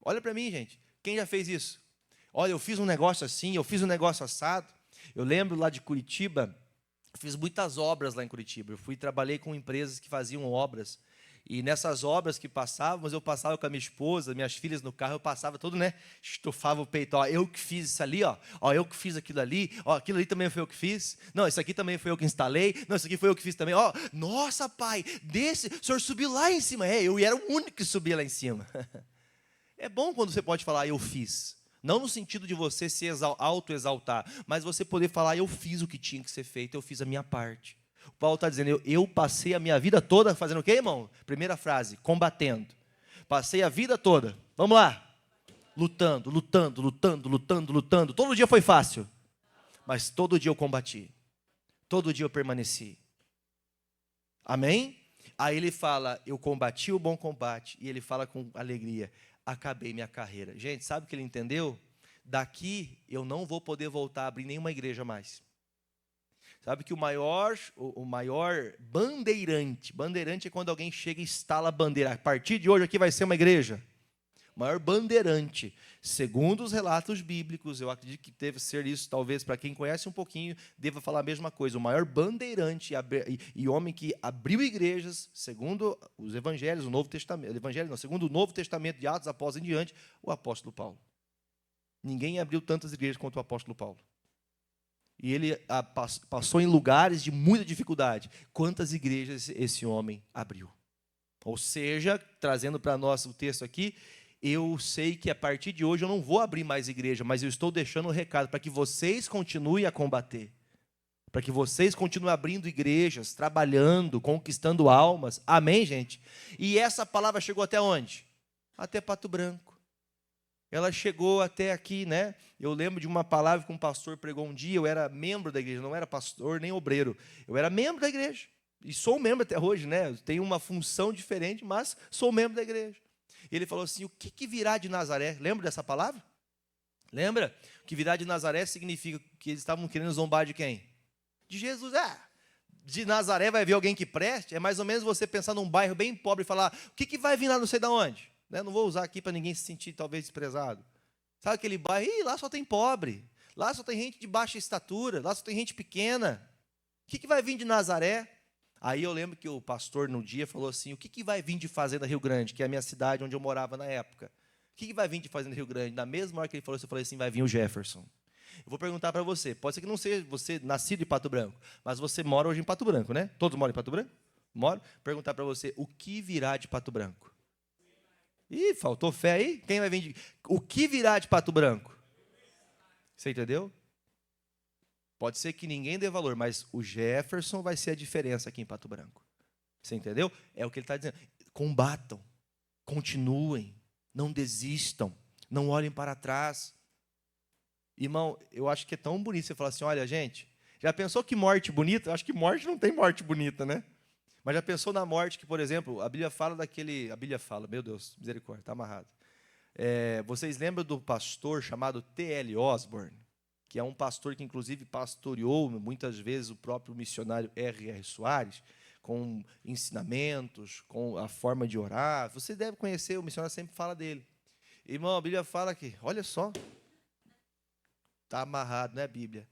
Olha para mim, gente, quem já fez isso? Olha, eu fiz um negócio assim, eu fiz um negócio assado. Eu lembro lá de Curitiba, fiz muitas obras lá em Curitiba. Trabalhei com empresas que faziam obras. E nessas obras que passávamos, eu passava com a minha esposa, minhas filhas no carro, eu passava todo, né? Estufava o peito, ó, eu que fiz isso ali, ó, eu que fiz aquilo ali, ó, aquilo ali também foi eu que fiz. Não, isso aqui também foi eu que instalei. Não, isso aqui foi eu que fiz também. Ó, nossa, pai, o senhor subiu lá em cima. Eu era o único que subia lá em cima. É bom quando você pode falar, eu fiz. Não no sentido de você se auto-exaltar, mas você poder falar, eu fiz o que tinha que ser feito, eu fiz a minha parte. O Paulo está dizendo, eu passei a minha vida toda fazendo o quê, irmão? Primeira frase, combatendo. Passei a vida toda, vamos lá, lutando. Todo dia foi fácil, mas todo dia eu combati. Todo dia eu permaneci. Amém? Aí ele fala, eu combati o bom combate, e ele fala com alegria, acabei minha carreira. Gente, sabe o que ele entendeu? Daqui eu não vou poder voltar a abrir nenhuma igreja mais. Sabe que o maior bandeirante é quando alguém chega e instala a bandeira. A partir de hoje aqui vai ser uma igreja. O maior bandeirante, segundo os relatos bíblicos, eu acredito que deve ser isso, talvez para quem conhece um pouquinho, deva falar a mesma coisa. O maior bandeirante e homem que abriu igrejas, segundo os evangelhos, o Novo Testamento, segundo o Novo Testamento de Atos Apóstolos em diante, o apóstolo Paulo. Ninguém abriu tantas igrejas quanto o apóstolo Paulo. E ele passou em lugares de muita dificuldade. Quantas igrejas esse homem abriu? Ou seja, trazendo para nós o texto aqui, eu sei que a partir de hoje eu não vou abrir mais igreja, mas eu estou deixando um recado para que vocês continuem a combater. Para que vocês continuem abrindo igrejas, trabalhando, conquistando almas. Amém, gente? E essa palavra chegou até onde? Até Pato Branco. Ela chegou até aqui, né? Eu lembro de uma palavra que um pastor pregou um dia, eu era membro da igreja, não era pastor nem obreiro, eu era membro da igreja, e sou membro até hoje, né? Eu tenho uma função diferente, mas sou membro da igreja. Ele falou assim, o que virá de Nazaré? Lembra dessa palavra? Lembra? O que virá de Nazaré significa que eles estavam querendo zombar de quem? De Jesus. De Nazaré vai vir alguém que preste? É mais ou menos você pensar num bairro bem pobre e falar, o que vai vir lá não sei de onde? Não vou usar aqui para ninguém se sentir talvez desprezado. Sabe aquele bairro? Lá só tem pobre. Lá só tem gente de baixa estatura. Lá só tem gente pequena. O que vai vir de Nazaré? Aí eu lembro que o pastor no dia falou assim, o que vai vir de Fazenda Rio Grande, que é a minha cidade onde eu morava na época? O que vai vir de Fazenda Rio Grande? Na mesma hora que ele falou isso, eu falei assim, vai vir o Jefferson. Eu vou perguntar para você, pode ser que não seja você nascido em Pato Branco, mas você mora hoje em Pato Branco, né? Todos moram em Pato Branco? Moram? Perguntar para você, o que virá de Pato Branco? Ih, faltou fé aí? Quem vai vir de... O que virá de Pato Branco? Você entendeu? Pode ser que ninguém dê valor, mas o Jefferson vai ser a diferença aqui em Pato Branco. Você entendeu? É o que ele está dizendo. Combatam, continuem, não desistam, não olhem para trás. Irmão, eu acho que é tão bonito você falar assim, olha, gente, já pensou que morte bonita? Eu acho que morte não tem morte bonita, né? Mas já pensou na morte que, por exemplo, a Bíblia fala daquele... A Bíblia fala, meu Deus, misericórdia, está amarrado. Vocês lembram do pastor chamado T.L. Osborne? Que é um pastor que, inclusive, pastoreou muitas vezes o próprio missionário R.R. Soares, com ensinamentos, com a forma de orar. Você deve conhecer, o missionário sempre fala dele. Irmão, a Bíblia fala que, olha só, está amarrado, né, a Bíblia?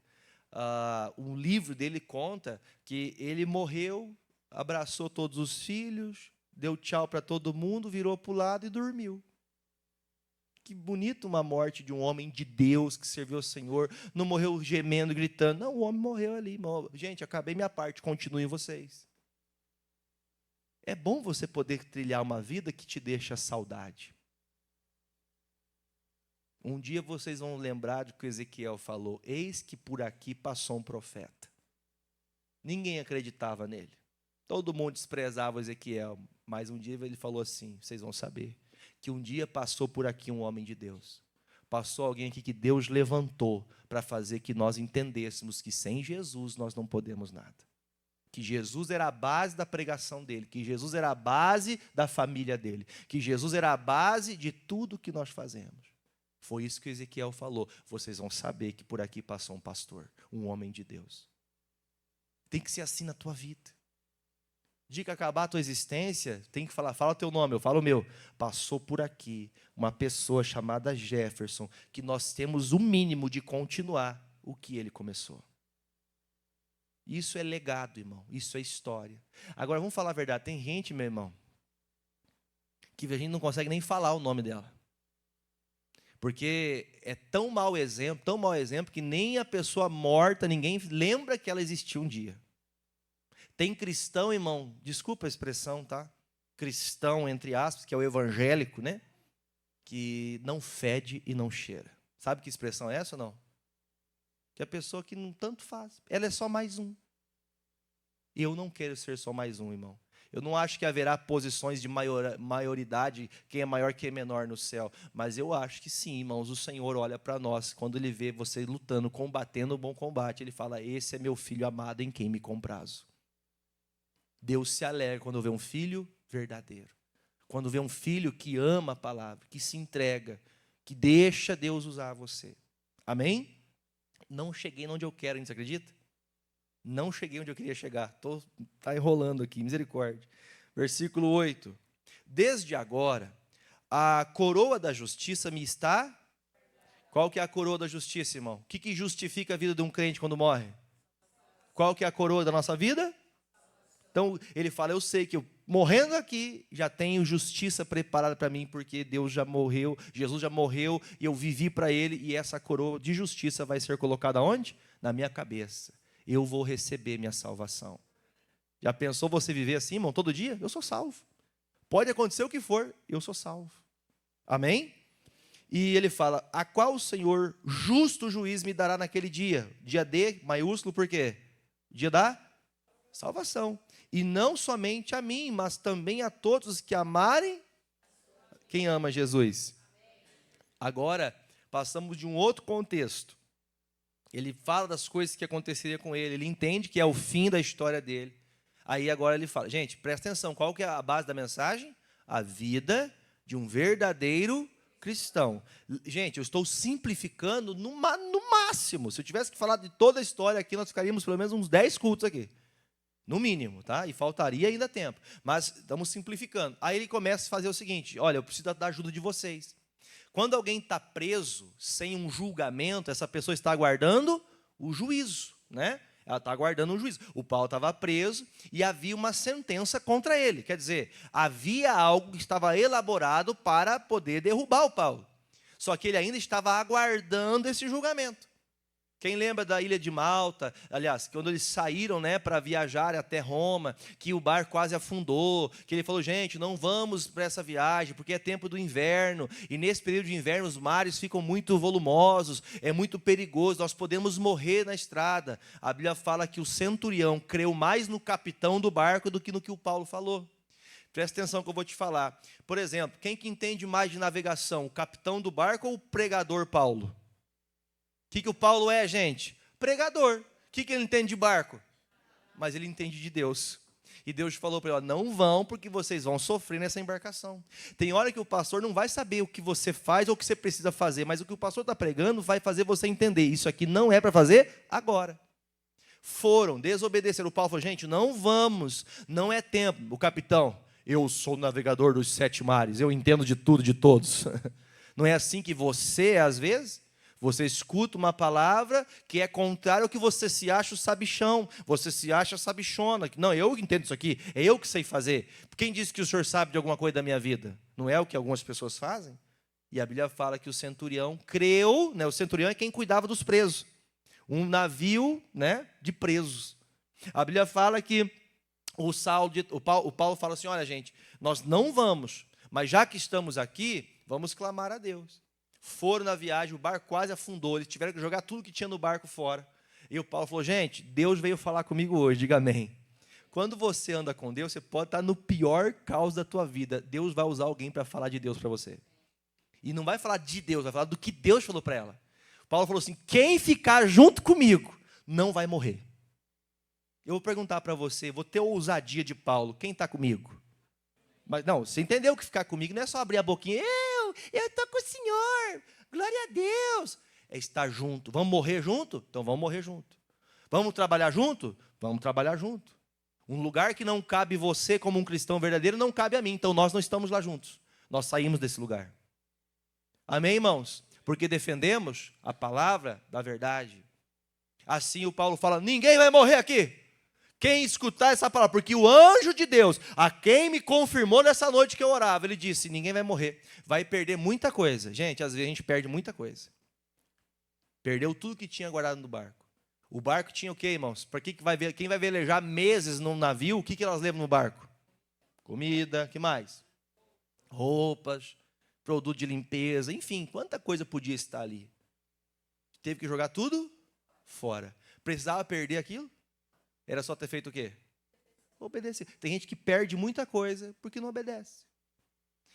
O livro dele conta que ele morreu, abraçou todos os filhos, deu tchau para todo mundo, virou para o lado e dormiu. Que bonito uma morte de um homem de Deus que serviu ao Senhor, não morreu gemendo, gritando. Não, o homem morreu ali. Gente, acabei minha parte, continuem vocês. É bom você poder trilhar uma vida que te deixa saudade. Um dia vocês vão lembrar do que Ezequiel falou. Eis que por aqui passou um profeta. Ninguém acreditava nele. Todo mundo desprezava Ezequiel. Mas um dia ele falou assim, vocês vão saber, que um dia passou por aqui um homem de Deus. Passou alguém aqui que Deus levantou para fazer que nós entendêssemos que sem Jesus nós não podemos nada. Que Jesus era a base da pregação dele, que Jesus era a base da família dele, que Jesus era a base de tudo que nós fazemos. Foi isso que Ezequiel falou. Vocês vão saber que por aqui passou um pastor, um homem de Deus. Tem que ser assim na tua vida. De que acabar a tua existência, tem que falar, fala o teu nome, eu falo o meu. Passou por aqui uma pessoa chamada Jefferson, que nós temos o mínimo de continuar o que ele começou. Isso é legado, irmão, isso é história. Agora, vamos falar a verdade, tem gente, meu irmão, que a gente não consegue nem falar o nome dela. Porque é tão mau exemplo, que nem a pessoa morta, ninguém lembra que ela existiu um dia. Tem cristão, irmão, desculpa a expressão, tá? Cristão, entre aspas, que é o evangélico, né? Que não fede e não cheira. Sabe que expressão é essa ou não? Que a pessoa que não tanto faz, ela é só mais um. Eu não quero ser só mais um, irmão. Eu não acho que haverá posições de maioridade, quem é maior, quem é menor no céu. Mas eu acho que sim, irmãos, o Senhor olha para nós, quando Ele vê você lutando, combatendo o bom combate, Ele fala, esse é meu filho amado em quem me comprazo. Deus se alegra quando vê um filho verdadeiro. Quando vê um filho que ama a palavra, que se entrega, que deixa Deus usar você. Amém? Não cheguei onde eu quero, você acredita? Não cheguei onde eu queria chegar. Está enrolando aqui, misericórdia. Versículo 8. Desde agora, a coroa da justiça me está... Qual que é a coroa da justiça, irmão? O que justifica a vida de um crente quando morre? Qual que é a coroa da nossa vida? Então, ele fala, eu sei que eu, morrendo aqui, já tenho justiça preparada para mim, porque Deus já morreu, Jesus já morreu, e eu vivi para Ele, e essa coroa de justiça vai ser colocada onde? Na minha cabeça. Eu vou receber minha salvação. Já pensou você viver assim, irmão, todo dia? Eu sou salvo. Pode acontecer o que for, eu sou salvo. Amém? E ele fala, a qual o Senhor, justo juiz, me dará naquele dia? Dia D, maiúsculo, por quê? Dia da salvação. E não somente a mim, mas também a todos os que amarem. Quem ama Jesus? Agora, passamos de um outro contexto. Ele fala das coisas que aconteceriam com ele. Ele entende que é o fim da história dele. Aí agora ele fala, gente, presta atenção, qual que é a base da mensagem? A vida de um verdadeiro cristão. Gente, eu estou simplificando no máximo. Se eu tivesse que falar de toda a história aqui, nós ficaríamos pelo menos uns 10 cultos aqui. No mínimo, tá? E faltaria ainda tempo. Mas estamos simplificando. Aí ele começa a fazer o seguinte, olha, eu preciso da ajuda de vocês. Quando alguém está preso, sem um julgamento, essa pessoa está aguardando o juízo, né? Ela está aguardando o juízo. O Paulo estava preso e havia uma sentença contra ele. Quer dizer, havia algo que estava elaborado para poder derrubar o Paulo. Só que ele ainda estava aguardando esse julgamento. Quem lembra da ilha de Malta, aliás, quando eles saíram, né, para viajar até Roma, que o barco quase afundou, que ele falou, gente, não vamos para essa viagem, porque é tempo do inverno, e nesse período de inverno os mares ficam muito volumosos, é muito perigoso, nós podemos morrer na estrada. A Bíblia fala que o centurião creu mais no capitão do barco do que no que o Paulo falou. Presta atenção que eu vou te falar. Por exemplo, quem que entende mais de navegação, o capitão do barco ou o pregador Paulo? O que o Paulo é, gente? Pregador. O que ele entende de barco? Mas ele entende de Deus. E Deus falou para ele, não vão porque vocês vão sofrer nessa embarcação. Tem hora que o pastor não vai saber o que você faz ou o que você precisa fazer, mas o que o pastor está pregando vai fazer você entender. Isso aqui não é para fazer agora. Foram, desobedeceram. O Paulo falou, gente, não vamos, não é tempo. O capitão, eu sou o navegador dos 7 mares, eu entendo de tudo, de todos. Não é assim que você, às vezes... Você escuta uma palavra que é contrária ao que você se acha o sabichão, você se acha sabichona. Não, eu entendo isso aqui, é eu que sei fazer. Quem disse que o senhor sabe de alguma coisa da minha vida? Não é o que algumas pessoas fazem? E a Bíblia fala que o centurião creu, né, o centurião é quem cuidava dos presos. Um navio, né, de presos. A Bíblia fala que o Paulo fala assim, olha gente, nós não vamos, mas já que estamos aqui, vamos clamar a Deus. Foram na viagem, o barco quase afundou, eles tiveram que jogar tudo que tinha no barco fora. E o Paulo falou, gente, Deus veio falar comigo hoje, diga amém. Quando você anda com Deus, você pode estar no pior caos da tua vida. Deus vai usar alguém para falar de Deus para você. E não vai falar de Deus, vai falar do que Deus falou para ela. Paulo falou assim, quem ficar junto comigo não vai morrer. Eu vou perguntar para você, vou ter a ousadia de Paulo, quem está comigo? Mas não, você entendeu que ficar comigo não é só abrir a boquinha, eu estou com o Senhor, glória a Deus. É estar junto. Vamos morrer junto? Então vamos morrer junto. Vamos trabalhar junto? Vamos trabalhar junto. Um lugar que não cabe você como um cristão verdadeiro, não cabe a mim. Então nós não estamos lá juntos. Nós saímos desse lugar. Amém, irmãos? Porque defendemos a palavra da verdade. Assim o Paulo fala, ninguém vai morrer aqui. Quem escutar essa palavra, porque o anjo de Deus, a quem me confirmou nessa noite que eu orava, ele disse, ninguém vai morrer, vai perder muita coisa. Gente, às vezes a gente perde muita coisa. Perdeu tudo que tinha guardado no barco. O barco tinha o quê, irmãos? Para quem vai velejar meses num navio, o que elas levam no barco? Comida, que mais? Roupas, produto de limpeza, enfim, quanta coisa podia estar ali. Teve que jogar tudo fora. Precisava perder aquilo? Era só ter feito o quê? Obedecer. Tem gente que perde muita coisa porque não obedece.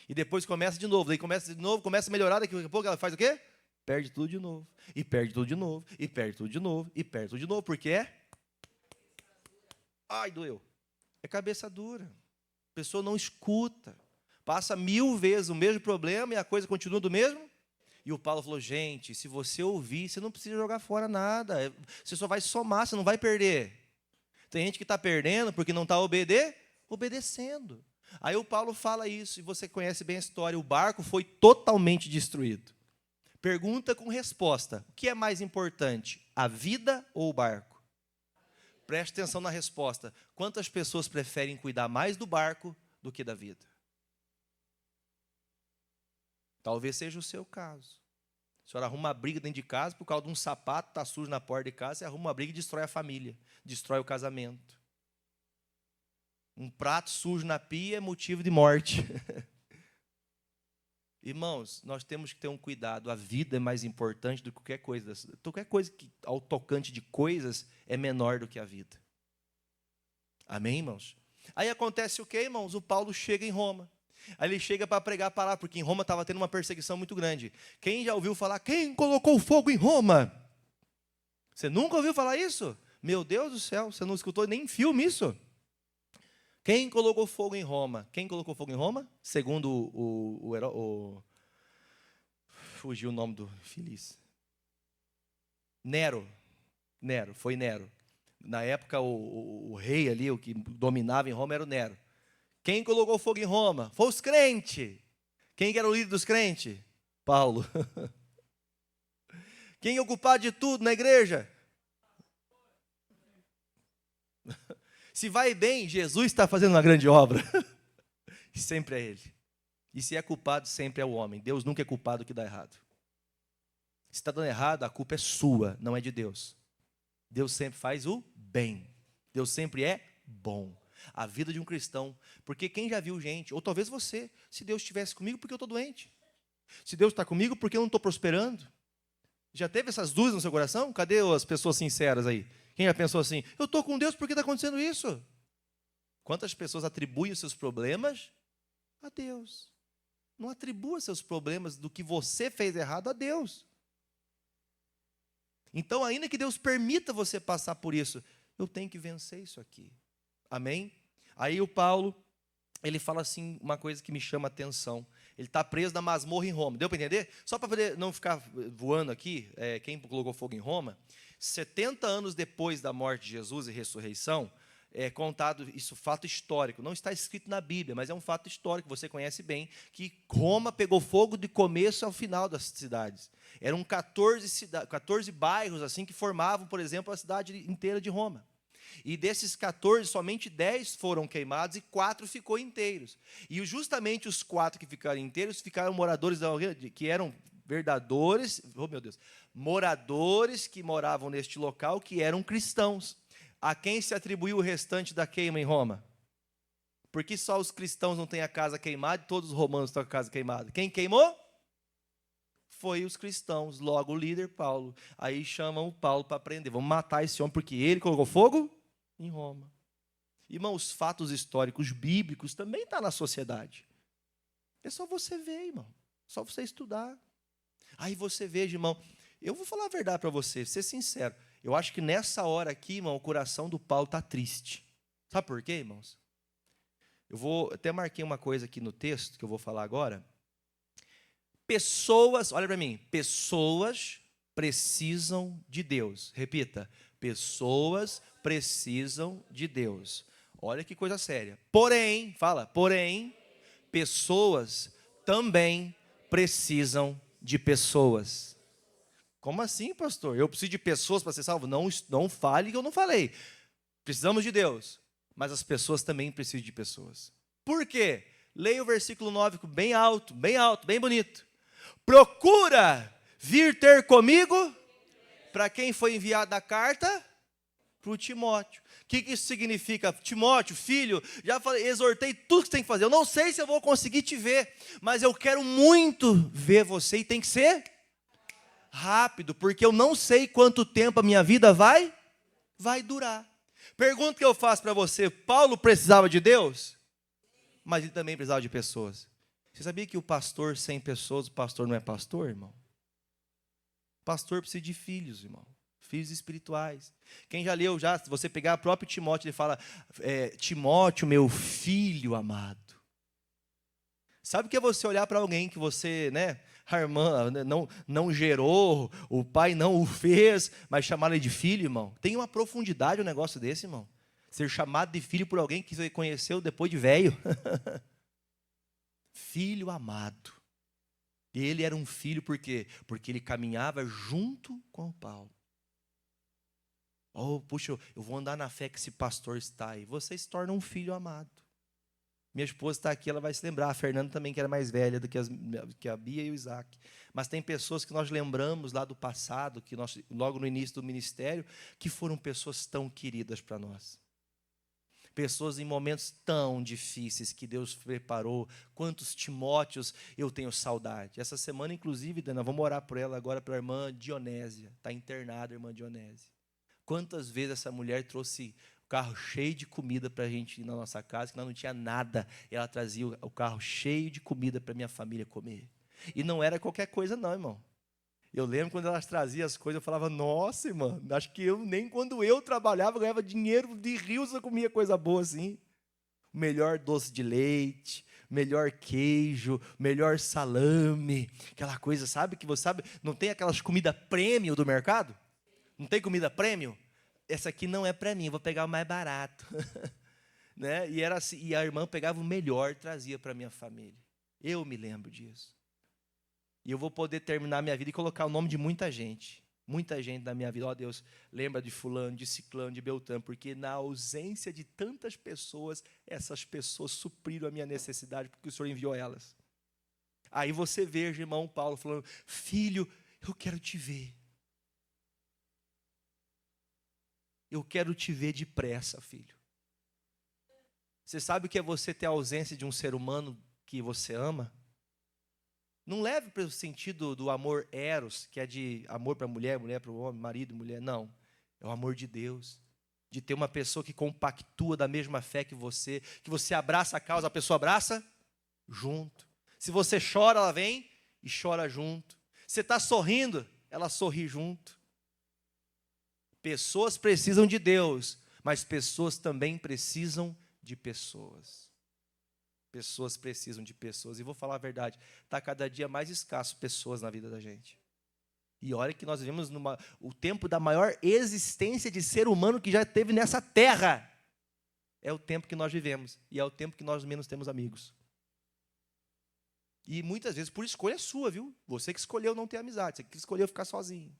E depois começa de novo. Daí começa de novo, começa a melhorar. Daqui a pouco ela faz o quê? Perde tudo de novo. E perde tudo de novo. E perde tudo de novo. E perde tudo de novo. Porque é? Ai, doeu. É cabeça dura. A pessoa não escuta. Passa 1000 vezes o mesmo problema e a coisa continua do mesmo. E o Paulo falou, gente, se você ouvir, você não precisa jogar fora nada. Você só vai somar, você não vai perder. Tem gente que está perdendo porque não está obedecendo. Aí o Paulo fala isso, e você conhece bem a história. O barco foi totalmente destruído. Pergunta com resposta. O que é mais importante, a vida ou o barco? Preste atenção na resposta. Quantas pessoas preferem cuidar mais do barco do que da vida? Talvez seja o seu caso. A senhora arruma uma briga dentro de casa por causa de um sapato, está sujo na porta de casa, você arruma uma briga e destrói a família, destrói o casamento. Um prato sujo na pia é motivo de morte. Irmãos, nós temos que ter um cuidado, a vida é mais importante do que qualquer coisa. Qualquer coisa que, ao tocante de coisas, é menor do que a vida. Amém, irmãos? Aí acontece o quê, irmãos? O Paulo chega em Roma. Aí ele chega para pregar a palavra, porque em Roma estava tendo uma perseguição muito grande. Quem já ouviu falar, quem colocou fogo em Roma? Você nunca ouviu falar isso? Meu Deus do céu, você não escutou nem em filme isso? Quem colocou fogo em Roma? Quem colocou fogo em Roma? Segundo fugiu o nome do infeliz. Nero, foi Nero. Na época, o rei ali, o que dominava em Roma era o Nero. Quem colocou fogo em Roma? Foi os crentes. Quem era o líder dos crentes? Paulo. Quem é o culpado de tudo na igreja? Se vai bem, Jesus está fazendo uma grande obra. E sempre é Ele. E se é culpado, sempre é o homem. Deus nunca é culpado do que dá errado. Se está dando errado, a culpa é sua, não é de Deus. Deus sempre faz o bem. Deus sempre é bom. A vida de um cristão, porque quem já viu gente, ou talvez você, se Deus estivesse comigo, porque eu estou doente? Se Deus está comigo, porque eu não estou prosperando? Já teve essas dúvidas no seu coração? Cadê as pessoas sinceras aí? Quem já pensou assim, eu estou com Deus, por que está acontecendo isso? Quantas pessoas atribuem os seus problemas a Deus? Não atribua seus problemas do que você fez errado a Deus. Então, ainda que Deus permita você passar por isso, eu tenho que vencer isso aqui. Amém? Aí o Paulo, ele fala assim, uma coisa que me chama a atenção. Ele está preso na masmorra em Roma. Deu para entender? Só para poder não ficar voando aqui, quem colocou fogo em Roma, 70 anos depois da morte de Jesus e ressurreição, é contado isso, fato histórico. Não está escrito na Bíblia, mas é um fato histórico, você conhece bem, que Roma pegou fogo de começo ao final das cidades. Eram 14 bairros assim que formavam, por exemplo, a cidade inteira de Roma. E desses 14, somente 10 foram queimados e 4 ficou inteiros. E justamente os 4 que ficaram inteiros ficaram moradores que eram verdadeiros, moradores que moravam neste local, que eram cristãos. A quem se atribuiu o restante da queima em Roma? Por que só os cristãos não têm a casa queimada e todos os romanos estão com a casa queimada? Quem queimou? Foi os cristãos, logo o líder Paulo. Aí chamam o Paulo para prender. Vamos matar esse homem porque ele colocou fogo em Roma. Irmão, os fatos históricos bíblicos também estão na sociedade. É só você ver, irmão. Só você estudar. Aí você veja, irmão. Eu vou falar a verdade para você, ser sincero. Eu acho que nessa hora aqui, irmão, o coração do Paulo está triste. Sabe por quê, irmãos? Até marquei uma coisa aqui no texto, que eu vou falar agora. Pessoas, olha para mim, pessoas precisam de Deus. Repita, pessoas precisam de Deus. Olha que coisa séria. Porém, pessoas também precisam de pessoas. Como assim, pastor? Eu preciso de pessoas para ser salvo? Não fale que eu não falei. Precisamos de Deus, mas as pessoas também precisam de pessoas. Por quê? Leia o versículo 9, bem alto, bem bonito. Procura vir ter comigo. Para quem foi enviada a carta? Para o Timóteo. O que isso significa? Timóteo, filho, já falei, exortei tudo que você tem que fazer. Eu não sei se eu vou conseguir te ver, mas eu quero muito ver você e tem que ser rápido, porque eu não sei quanto tempo a minha vida vai durar. Pergunta que eu faço para você, Paulo precisava de Deus? Mas ele também precisava de pessoas. Você sabia que o pastor sem pessoas, o pastor não é pastor, irmão? O pastor precisa de filhos, irmão. Filhos espirituais. Quem já leu, se você pegar o próprio Timóteo, ele fala, Timóteo, meu filho amado. Sabe o que é você olhar para alguém que você, a irmã não gerou, o pai não o fez, mas chamar ele de filho, irmão? Tem uma profundidade um negócio desse, irmão. Ser chamado de filho por alguém que você conheceu depois de velho. Filho amado. Ele era um filho por quê? Porque ele caminhava junto com o Paulo. Puxa, eu vou andar na fé que esse pastor está aí. Você se torna um filho amado. Minha esposa está aqui, ela vai se lembrar. A Fernanda também, que era mais velha do que a Bia e o Isaac. Mas tem pessoas que nós lembramos lá do passado, que nós, logo no início do ministério, que foram pessoas tão queridas para nós. Pessoas em momentos tão difíceis que Deus preparou. Quantos Timóteos eu tenho saudade. Essa semana, inclusive, Dana, vamos orar por ela agora, pela irmã Dionésia. Está internada a irmã Dionésia. Quantas vezes essa mulher trouxe o carro cheio de comida para a gente ir na nossa casa, que nós não tinha nada. E ela trazia o carro cheio de comida para a minha família comer. E não era qualquer coisa não, irmão. Eu lembro quando elas traziam as coisas, eu falava, nossa, irmão, acho que nem quando eu trabalhava, eu ganhava dinheiro de rios, eu comia coisa boa assim. O melhor doce de leite, melhor queijo, melhor salame, aquela coisa, sabe, que você sabe, não tem aquelas comidas premium do mercado? Não tem comida premium? Essa aqui não é para mim, eu vou pegar o mais barato. E era assim, e a irmã pegava o melhor, trazia para a minha família. Eu me lembro disso. E eu vou poder terminar a minha vida e colocar o nome de muita gente na minha vida. Deus, lembra de fulano, de ciclano, de beltrano, porque na ausência de tantas pessoas, essas pessoas supriram a minha necessidade, porque o Senhor enviou elas. Aí você veja, irmão Paulo, falando, filho, Eu quero te ver. Eu quero te ver depressa, filho. Você sabe o que é você ter a ausência de um ser humano que você ama? Não leve para o sentido do amor eros, que é de amor para a mulher, mulher para o homem, marido, mulher. Não. É o amor de Deus. De ter uma pessoa que compactua da mesma fé que você abraça a causa, a pessoa abraça junto. Se você chora, ela vem e chora junto. Você está sorrindo, ela sorri junto. Pessoas precisam de Deus, mas pessoas também precisam de pessoas. Pessoas precisam de pessoas. E vou falar a verdade, está cada dia mais escasso pessoas na vida da gente. E olha que nós vivemos o tempo da maior existência de ser humano que já teve nessa terra. É o tempo que nós vivemos. E é o tempo que nós menos temos amigos. E muitas vezes por escolha sua, viu? Você que escolheu não ter amizade, você que escolheu ficar sozinho.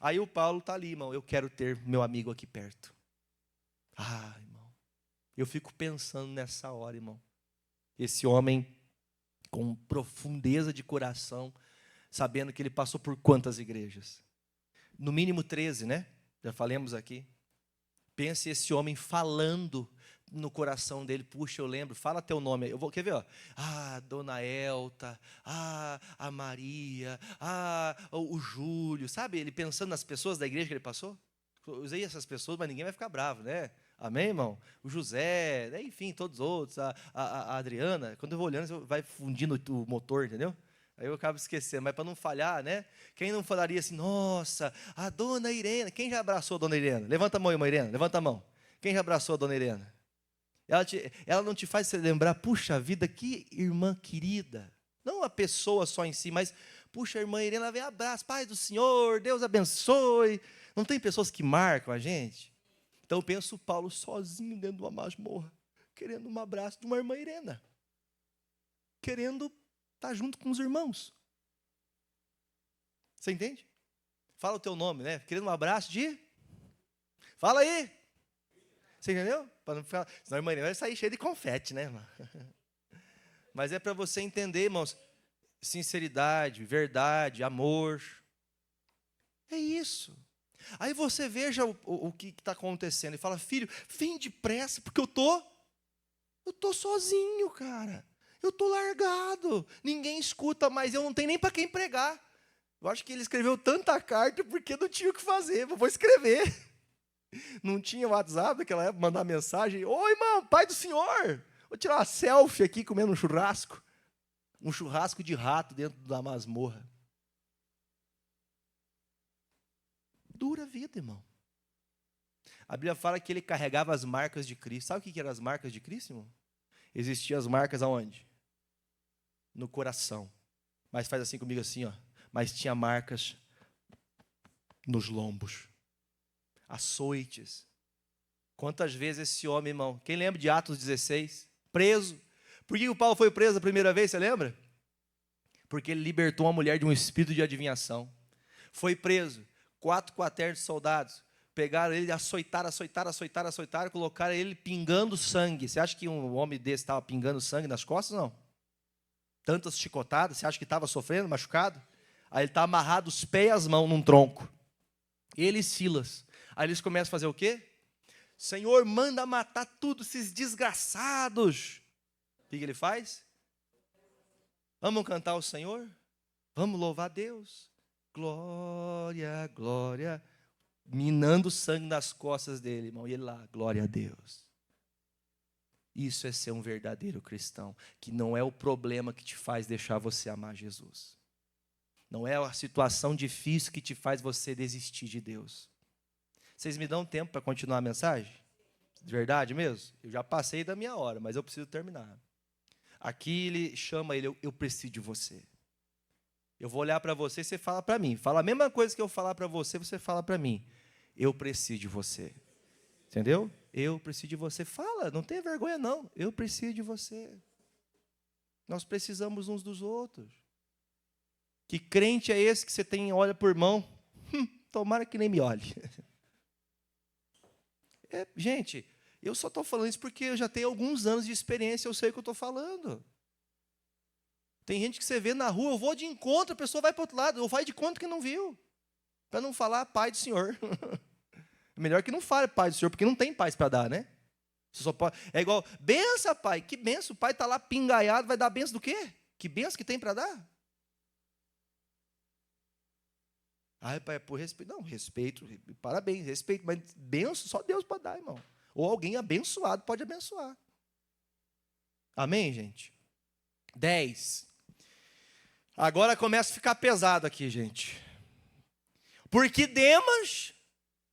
Aí o Paulo está ali, irmão, eu quero ter meu amigo aqui perto. Ah, irmão, eu fico pensando nessa hora, irmão. Esse homem com profundeza de coração, sabendo que ele passou por quantas igrejas? No mínimo 13, né? Já falamos aqui. Pense esse homem falando no coração dele. Puxa, eu lembro, fala teu nome. Quer ver? Ó? Ah, Dona Elta, a Maria, o Júlio. Sabe, ele pensando nas pessoas da igreja que ele passou? Eu usei essas pessoas, mas ninguém vai ficar bravo, né? Amém, irmão? O José, né? Enfim, todos os outros, a Adriana. Quando eu vou olhando, vai fundindo o motor, entendeu? Aí eu acabo esquecendo, mas para não falhar, né? Quem não falaria assim, nossa, a Dona Irena. Quem já abraçou a Dona Irena? Levanta a mão, irmã Irena, levanta a mão. Quem já abraçou a Dona Irena? Ela não te faz se lembrar, puxa vida, que irmã querida. Não a pessoa só em si, mas, puxa, a irmã Irena, ela vem, abraço, Pai do Senhor, Deus abençoe. Não tem pessoas que marcam a gente? Então eu penso o Paulo sozinho dentro de uma masmorra, querendo um abraço de uma irmã Irena. Querendo estar junto com os irmãos. Você entende? Fala o teu nome, né? Querendo um abraço de... Fala aí. Você entendeu? Para não ficar... Senão a irmã Irena vai sair cheia de confete, né, irmão? Mas é para você entender, irmãos, sinceridade, verdade, amor. É isso. Aí você veja o que está acontecendo e fala, filho, vem depressa, porque eu tô sozinho, cara. Eu tô largado. Ninguém escuta, mas eu não tenho nem para quem pregar. Eu acho que ele escreveu tanta carta porque não tinha o que fazer. Vou escrever. Não tinha WhatsApp naquela época, mandar mensagem. Oi, irmão, Pai do Senhor. Vou tirar uma selfie aqui comendo um churrasco. Um churrasco de rato dentro da masmorra. Dura vida, irmão. A Bíblia fala que ele carregava as marcas de Cristo. Sabe o que eram as marcas de Cristo, irmão? Existiam as marcas aonde? No coração. Mas faz assim comigo assim, ó. Mas tinha marcas nos lombos. Açoites. Quantas vezes esse homem, irmão? Quem lembra de Atos 16? Preso. Por que o Paulo foi preso a primeira vez, você lembra? Porque ele libertou uma mulher de um espírito de adivinhação. Foi preso. 4 quaternos de soldados. Pegaram ele, açoitaram, colocaram ele pingando sangue. Você acha que um homem desse estava pingando sangue nas costas? Não. Tantas chicotadas, você acha que estava sofrendo, machucado? Aí ele está amarrado os pés e as mãos num tronco. Ele e Silas. Aí eles começam a fazer o quê? Senhor, manda matar todos esses desgraçados. O que ele faz? Vamos cantar ao Senhor? Vamos louvar a Deus? Glória, glória. Minando sangue nas costas dele, irmão. E ele lá, glória a Deus. Isso é ser um verdadeiro cristão. Que não é o problema que te faz deixar você amar Jesus. Não é a situação difícil que te faz você desistir de Deus. Vocês me dão tempo para continuar a mensagem? De verdade mesmo? Eu já passei da minha hora, mas eu preciso terminar. Aqui ele chama ele, eu preciso de você. Eu vou olhar para você e você fala para mim. Fala a mesma coisa que eu falar para você, você fala para mim. Eu preciso de você. Entendeu? Eu preciso de você. Fala, não tenha vergonha não. Eu preciso de você. Nós precisamos uns dos outros. Que crente é esse que você tem, olha por mão? Tomara que nem me olhe. Gente, eu só estou falando isso porque eu já tenho alguns anos de experiência, eu sei o que eu estou falando. Tem gente que você vê na rua, eu vou de encontro, a pessoa vai para o outro lado, ou vai de conta que não viu. Para não falar pai do Senhor. É melhor que não fale pai do Senhor, porque não tem paz para dar, né? Você só pode, é igual, benção, pai. Que benção? O pai está lá pingaiado, vai dar benção do quê? Que benção que tem para dar? Ah, pai, é por respeito. Não, respeito, parabéns, respeito, mas benção só Deus pode dar, irmão. Ou alguém abençoado pode abençoar. Amém, gente? 10. Agora começa a ficar pesado aqui, gente. Porque Demas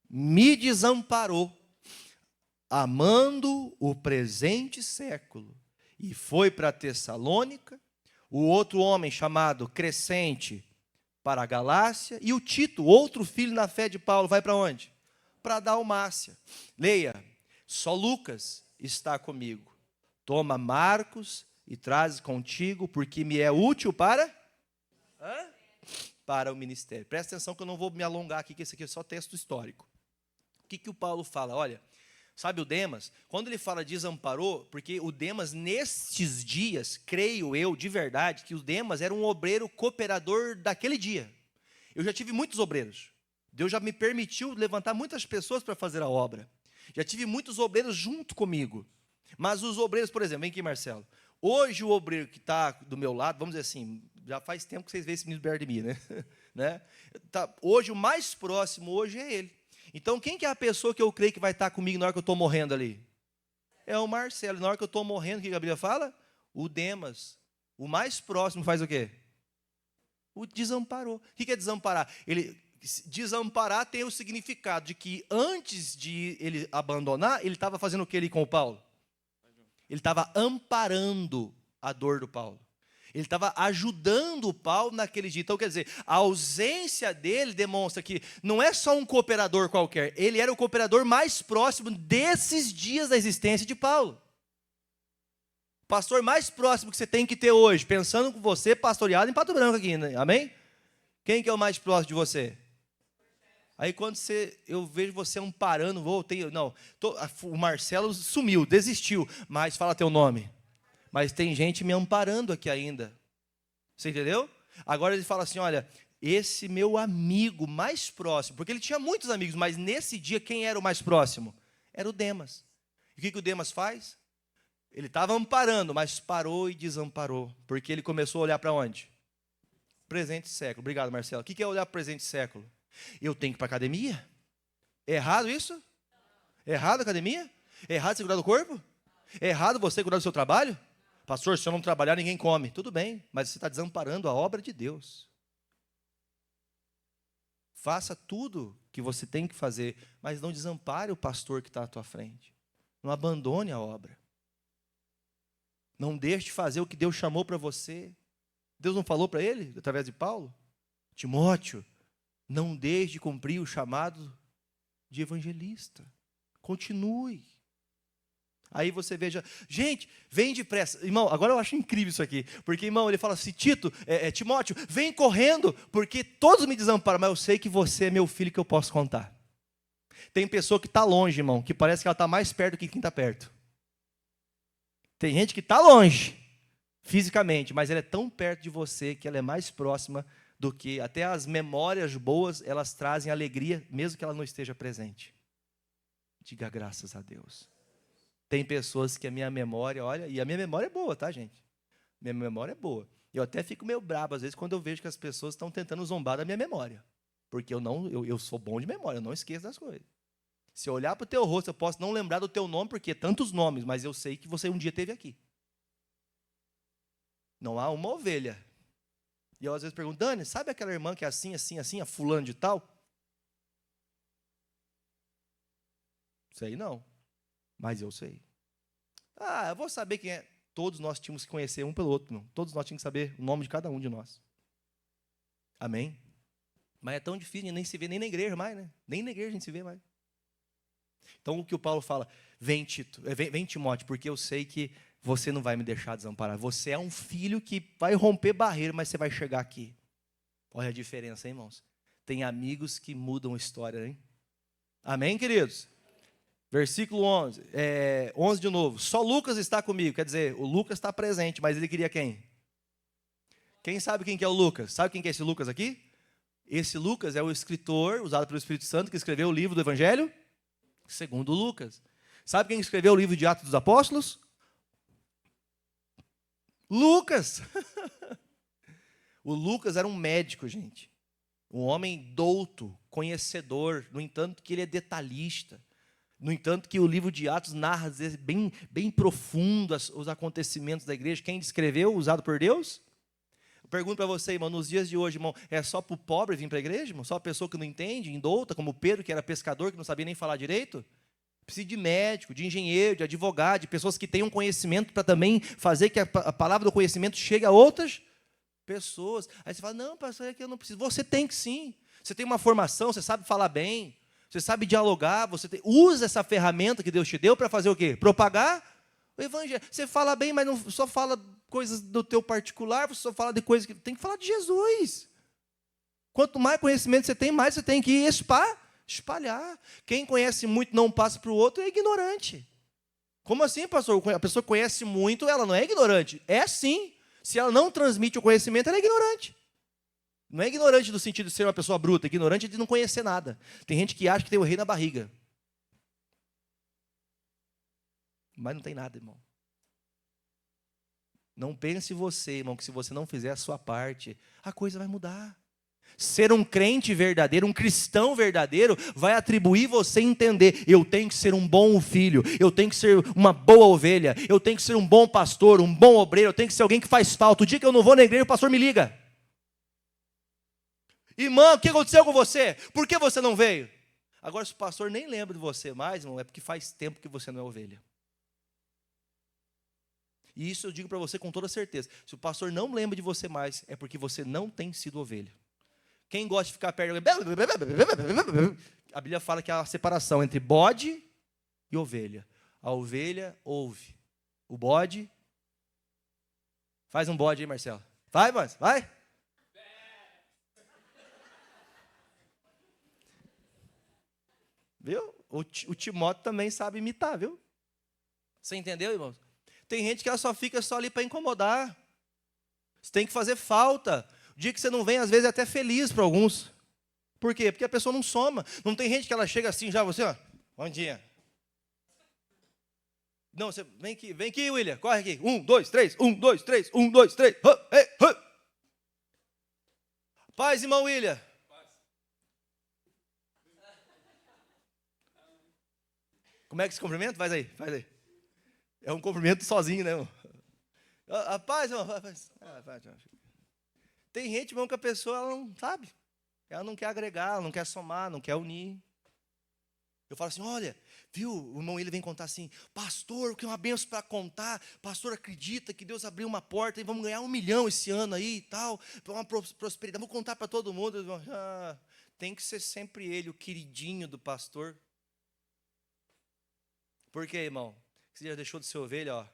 me desamparou, amando o presente século, e foi para Tessalônica, o outro homem chamado Crescente para a Galácia, e o Tito, outro filho na fé de Paulo, vai para onde? Para Dalmácia. Leia, só Lucas está comigo. Toma Marcos e traz contigo, porque me é útil para o ministério. Presta atenção que eu não vou me alongar aqui, que esse aqui é só texto histórico. O que o Paulo fala? Olha, sabe o Demas? Quando ele fala desamparou, porque o Demas, nestes dias, creio eu, de verdade, que o Demas era um obreiro cooperador daquele dia. Eu já tive muitos obreiros. Deus já me permitiu levantar muitas pessoas para fazer a obra. Já tive muitos obreiros junto comigo. Mas os obreiros, por exemplo, vem aqui, Marcelo. Hoje o obreiro que está do meu lado, vamos dizer assim, já faz tempo que vocês veem esse menino perto de mim, né? Hoje o mais próximo hoje é ele. Então quem que é a pessoa que eu creio que vai estar comigo na hora que eu estou morrendo ali? É o Marcelo. Na hora que eu estou morrendo, o que a Bíblia fala? O Demas. O mais próximo faz o quê? O desamparou. O que é desamparar? Desamparar tem o significado de que antes de ele abandonar, ele estava fazendo o que ali com o Paulo? Ele estava amparando a dor do Paulo. Ele estava ajudando o Paulo naquele dia. Então, quer dizer, a ausência dele demonstra que não é só um cooperador qualquer. Ele era o cooperador mais próximo desses dias da existência de Paulo. O pastor mais próximo que você tem que ter hoje, pensando com você, pastoreado em Pato Branco aqui, né? Amém? Quem que é o mais próximo de você? Aí quando eu vejo você amparando, o Marcelo sumiu, desistiu, mas fala teu nome. Mas tem gente me amparando aqui ainda. Você entendeu? Agora ele fala assim, olha, esse meu amigo mais próximo, porque ele tinha muitos amigos, mas nesse dia quem era o mais próximo? Era o Demas. E o que o Demas faz? Ele estava amparando, mas parou e desamparou, porque ele começou a olhar para onde? Presente século. Obrigado, Marcelo. O que é olhar para o presente século? Eu tenho que ir para a academia? É errado isso? É errado a academia? É errado você cuidar do corpo? É errado você cuidar do seu trabalho? Pastor, se eu não trabalhar, ninguém come. Tudo bem, mas você está desamparando a obra de Deus. Faça tudo que você tem que fazer, mas não desampare o pastor que está à tua frente. Não abandone a obra. Não deixe de fazer o que Deus chamou para você. Deus não falou para ele, através de Paulo? Timóteo, não deixe de cumprir o chamado de evangelista. Continue. Aí você veja, gente, vem depressa. Irmão, agora eu acho incrível isso aqui. Porque, irmão, ele fala assim, Timóteo, vem correndo, porque todos me desamparam, mas eu sei que você é meu filho que eu posso contar. Tem pessoa que está longe, irmão, que parece que ela está mais perto do que quem está perto. Tem gente que está longe, fisicamente, mas ela é tão perto de você que ela é mais próxima do que até as memórias boas, elas trazem alegria, mesmo que ela não esteja presente. Diga graças a Deus. Tem pessoas que a minha memória, olha, e a minha memória é boa, tá, gente? Minha memória é boa. Eu até fico meio brabo, às vezes, quando eu vejo que as pessoas estão tentando zombar da minha memória. Porque eu sou bom de memória, eu não esqueço das coisas. Se eu olhar para o teu rosto, eu posso não lembrar do teu nome, porque tantos nomes, mas eu sei que você um dia esteve aqui. Não há uma ovelha. E eu às vezes pergunto, Dani, sabe aquela irmã que é assim, assim, assim, a fulano de tal? Sei não, mas eu sei. Ah, eu vou saber quem é. Todos nós tínhamos que conhecer um pelo outro, não. Todos nós tínhamos que saber o nome de cada um de nós. Amém? Mas é tão difícil, nem se vê nem na igreja mais, né? Nem na igreja a gente se vê mais. Então o que o Paulo fala, vem Timóteo, porque eu sei que você não vai me deixar desamparar. Você é um filho que vai romper barreira, mas você vai chegar aqui. Olha a diferença, hein, irmãos? Tem amigos que mudam a história, hein? Amém, queridos? Versículo 11, 11 de novo. Só Lucas está comigo, quer dizer, o Lucas está presente, mas ele queria quem? Quem sabe quem que é o Lucas? Sabe quem que é esse Lucas aqui? Esse Lucas é o escritor usado pelo Espírito Santo que escreveu o livro do Evangelho segundo Lucas. Sabe quem escreveu o livro de Atos dos Apóstolos? Lucas. O Lucas era um médico, gente. Um homem douto, conhecedor. No entanto, que ele é detalhista. No entanto, que o livro de Atos narra às vezes, bem profundo os acontecimentos da igreja. Quem descreveu, usado por Deus? Eu pergunto para você, irmão, nos dias de hoje, irmão, é só para o pobre vir para a igreja, irmão? Só a pessoa que não entende, indouta, como Pedro, que era pescador, que não sabia nem falar direito? Precisa de médico, de engenheiro, de advogado, de pessoas que tenham conhecimento para também fazer que a palavra do conhecimento chegue a outras pessoas. Aí você fala, não, pastor, é que eu não preciso. Você tem que sim. Você tem uma formação, você sabe falar bem, você sabe dialogar, usa essa ferramenta que Deus te deu para fazer o quê? Propagar o evangelho. Você fala bem, mas não só fala coisas do teu particular, você só fala de coisas que tem que falar de Jesus. Quanto mais conhecimento você tem, mais você tem que espalhar. Quem conhece muito não passa para o outro é ignorante. Como assim, pastor? A pessoa que conhece muito, ela não é ignorante? É sim. Se ela não transmite o conhecimento, ela é ignorante. Não é ignorante no sentido de ser uma pessoa bruta, é ignorante de não conhecer nada. Tem gente que acha que tem o rei na barriga. Mas não tem nada, irmão. Não pense você, irmão, que se você não fizer a sua parte, a coisa vai mudar. Ser um crente verdadeiro, um cristão verdadeiro, vai atribuir você a entender, eu tenho que ser um bom filho, eu tenho que ser uma boa ovelha, eu tenho que ser um bom pastor, um bom obreiro, eu tenho que ser alguém que faz falta. O dia que eu não vou na igreja, o pastor me liga. Irmão, o que aconteceu com você? Por que você não veio? Agora, se o pastor nem lembra de você mais, irmão, é porque faz tempo que você não é ovelha. E isso eu digo para você com toda certeza. Se o pastor não lembra de você mais, é porque você não tem sido ovelha. Quem gosta de ficar perto de alguém, a Bíblia fala que há a separação entre bode e ovelha. A ovelha ouve. O bode... Faz um bode aí, Marcelo. Vai, mas vai. Viu? O Timóteo também sabe imitar, viu? Você entendeu, irmãos? Tem gente que ela só fica ali para incomodar. Você tem que fazer falta. O dia que você não vem, às vezes é até feliz para alguns. Por quê? Porque a pessoa não soma. Não tem gente que ela chega assim já, você, ó, bom dia. Não, você vem aqui, William, corre aqui. 1, 2, 3, 1, 2, 3, 1, 2, 3. Paz, irmão William. Como é que se cumprimenta? Faz aí. É um cumprimento sozinho, né, irmão? Paz, irmão. Tem gente, irmão, que a pessoa ela não sabe. Ela não quer agregar, ela não quer somar, não quer unir. Eu falo assim, olha, viu, o irmão ele vem contar assim, pastor, o que é uma benção para contar, pastor acredita que Deus abriu uma porta e vamos ganhar 1 milhão esse ano aí e tal, uma prosperidade, vou contar para todo mundo. Tem que ser sempre ele, o queridinho do pastor. Por quê, irmão? Você já deixou de ser ovelha, ó.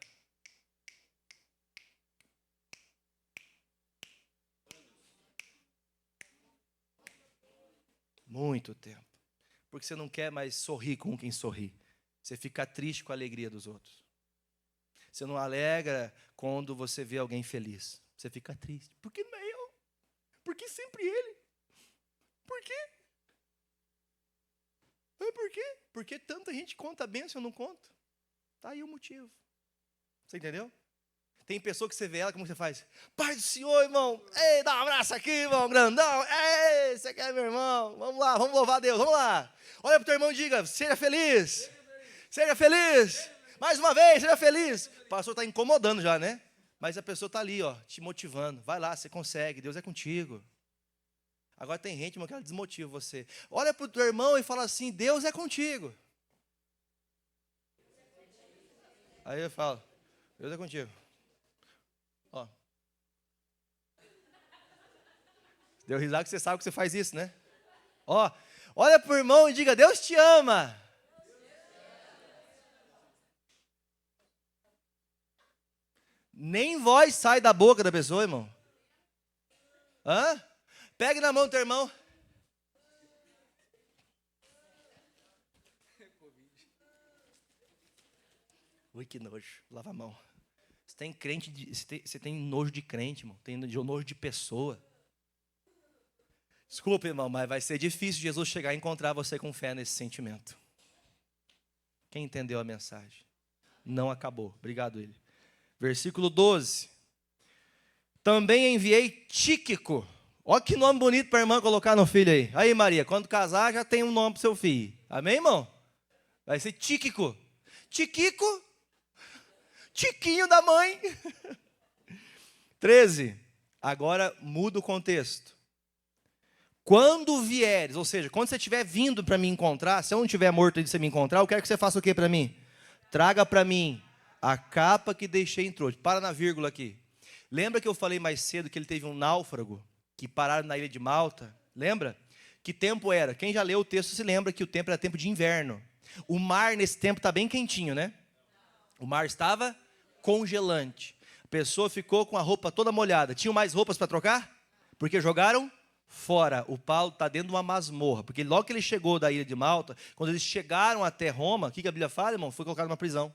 Muito tempo. Porque você não quer mais sorrir com quem sorri. Você fica triste com a alegria dos outros. Você não alegra quando você vê alguém feliz. Você fica triste. Por que não é eu? Por que sempre ele? Por quê? Por quê? Porque tanta gente conta a bênção e eu não conto. Está aí o motivo. Você entendeu? Tem pessoa que você vê ela, como você faz? Pai do Senhor, irmão. Ei, dá um abraço aqui, irmão, grandão. Ei, você quer meu irmão? Vamos lá, vamos louvar a Deus, vamos lá. Olha para o teu irmão e diga, seja feliz. Seja feliz. Mais uma vez, seja feliz. O pastor está incomodando já, né? Mas a pessoa está ali, ó, te motivando. Vai lá, você consegue, Deus é contigo. Agora tem gente, irmão, que ela desmotiva você. Olha para o teu irmão e fala assim, Deus é contigo. Aí eu falo, Deus é contigo. Ó. Deu risada que você sabe que você faz isso, né? Ó, olha para o irmão e diga, Deus te ama. Nem voz sai da boca da pessoa, irmão. Hã? Pegue na mão do teu irmão. Ui, que nojo. Lava a mão. você tem nojo de crente, irmão. Tem nojo de pessoa. Desculpa, irmão, mas vai ser difícil Jesus chegar e encontrar você com fé nesse sentimento. Quem entendeu a mensagem? Não acabou. Obrigado, ele. Versículo 12. Também enviei Tíquico. Olha que nome bonito para a irmã colocar no filho aí. Aí, Maria, quando casar já tem um nome para o seu filho. Amém, irmão? Vai ser Tíquico. Tiquico. Tiquinho da mãe. 13. Agora muda o contexto. Quando vieres, ou seja, quando você estiver vindo para me encontrar, se eu não estiver morto e você me encontrar, eu quero que você faça o que para mim? Traga para mim a capa que deixei em Troade. Para na vírgula aqui. Lembra que eu falei mais cedo que ele teve um náufrago que pararam na ilha de Malta? Lembra? Que tempo era? Quem já leu o texto se lembra que o tempo era tempo de inverno. O mar nesse tempo está bem quentinho, né? O mar estava congelante. A pessoa ficou com a roupa toda molhada. Tinham mais roupas para trocar? Porque jogaram fora. O Paulo está dentro de uma masmorra. Porque logo que ele chegou da ilha de Malta, quando eles chegaram até Roma, o que a Bíblia fala, irmão? Foi colocado numa prisão.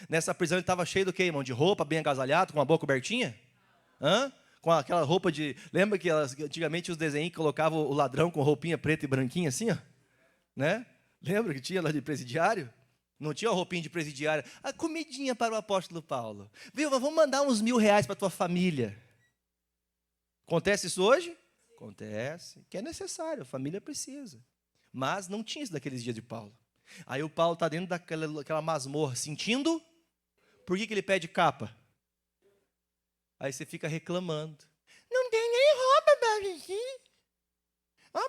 Nessa prisão ele estava cheio do quê, irmão? De roupa, bem agasalhado, com uma boa cobertinha? Com aquela roupa de... Lembra que antigamente os desenhos colocavam o ladrão com roupinha preta e branquinha assim, ó? Né? Lembra que tinha lá de presidiário? Não tinha roupinha de presidiário. A comidinha para o apóstolo Paulo. Viu, vamos mandar uns R$1.000 para a tua família. Acontece isso hoje? Acontece. Que é necessário, a família precisa. Mas não tinha isso naqueles dias de Paulo. Aí o Paulo está dentro daquela masmorra, sentindo. Por que ele pede capa? Aí você fica reclamando. Não tem nem roupa para vestir.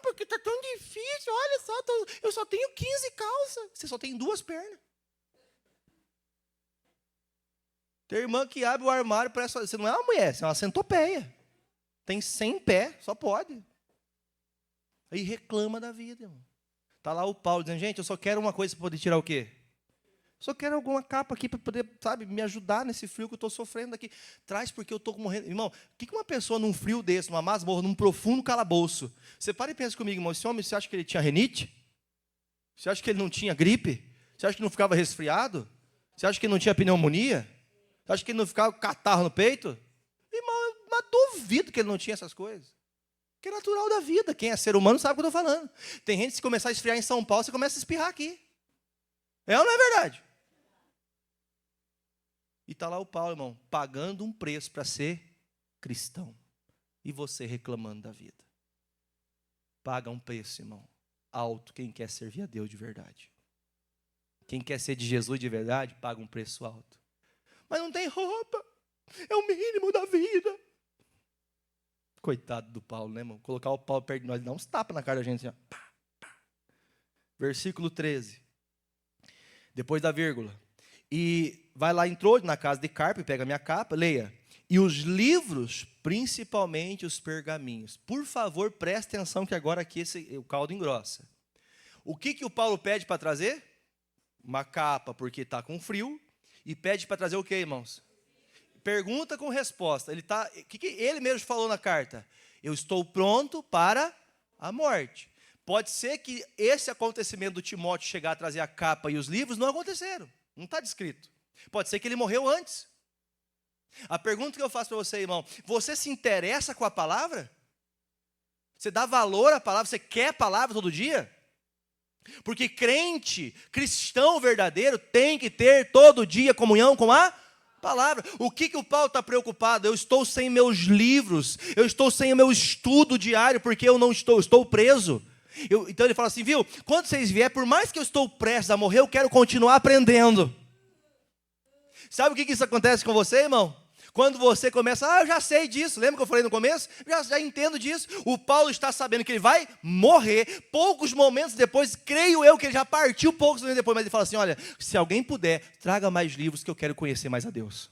Porque está tão difícil. Olha só, eu só tenho 15 calças. Você só tem 2 pernas. Tem irmã que abre o armário, parece, você não é uma mulher, você é uma centopeia. Tem 100 pés, só pode. Aí reclama da vida, irmão. Está lá o Paulo dizendo, gente, eu só quero uma coisa para poder tirar o quê? Só quero alguma capa aqui para poder, sabe, me ajudar nesse frio que eu estou sofrendo aqui. Traz porque eu estou morrendo. Irmão, o que uma pessoa num frio desse, numa masmorra, num profundo calabouço, você para e pensa comigo, irmão, esse homem, você acha que ele tinha renite? Você acha que ele não tinha gripe? Você acha que não ficava resfriado? Você acha que ele não tinha pneumonia? Você acha que ele não ficava com catarro no peito? Irmão, mas duvido que ele não tinha essas coisas. Que é natural da vida. Quem é ser humano sabe o que eu estou falando. Tem gente que se começar a esfriar em São Paulo, você começa a espirrar aqui. É ou não é verdade? E está lá o Paulo, irmão, pagando um preço para ser cristão. E você reclamando da vida. Paga um preço, irmão, alto quem quer servir a Deus de verdade. Quem quer ser de Jesus de verdade, paga um preço alto. Mas não tem roupa. É o mínimo da vida. Coitado do Paulo, né, irmão? Colocar o Paulo perto de nós, dá uns tapas na cara da gente. Assim, pá, pá. Versículo 13. Depois da vírgula. E vai lá, entrou na casa de Carpo, pega a minha capa, leia. E os livros, principalmente os pergaminhos. Por favor, preste atenção que agora aqui o caldo engrossa. O que o Paulo pede para trazer? Uma capa, porque está com frio. E pede para trazer o quê, irmãos? Pergunta com resposta. O que ele mesmo falou na carta? Eu estou pronto para a morte. Pode ser que esse acontecimento do Timóteo chegar a trazer a capa e os livros não aconteceram. Não está descrito. Pode ser que ele morreu antes. A pergunta que eu faço para você, irmão, você se interessa com a palavra? Você dá valor à palavra? Você quer a palavra todo dia? Porque crente, cristão verdadeiro, tem que ter todo dia comunhão com a palavra. O que o Paulo está preocupado? Eu estou sem meus livros, eu estou sem o meu estudo diário, porque eu estou preso. Então ele fala assim, viu, quando vocês vierem, por mais que eu estou prestes a morrer, eu quero continuar aprendendo. Sabe o que isso acontece com você, irmão? Quando você começa, eu já sei disso, lembra que eu falei no começo? Já entendo disso. O Paulo está sabendo que ele vai morrer, poucos momentos depois, creio eu que ele já partiu poucos momentos depois, mas ele fala assim, olha, se alguém puder, traga mais livros que eu quero conhecer mais a Deus.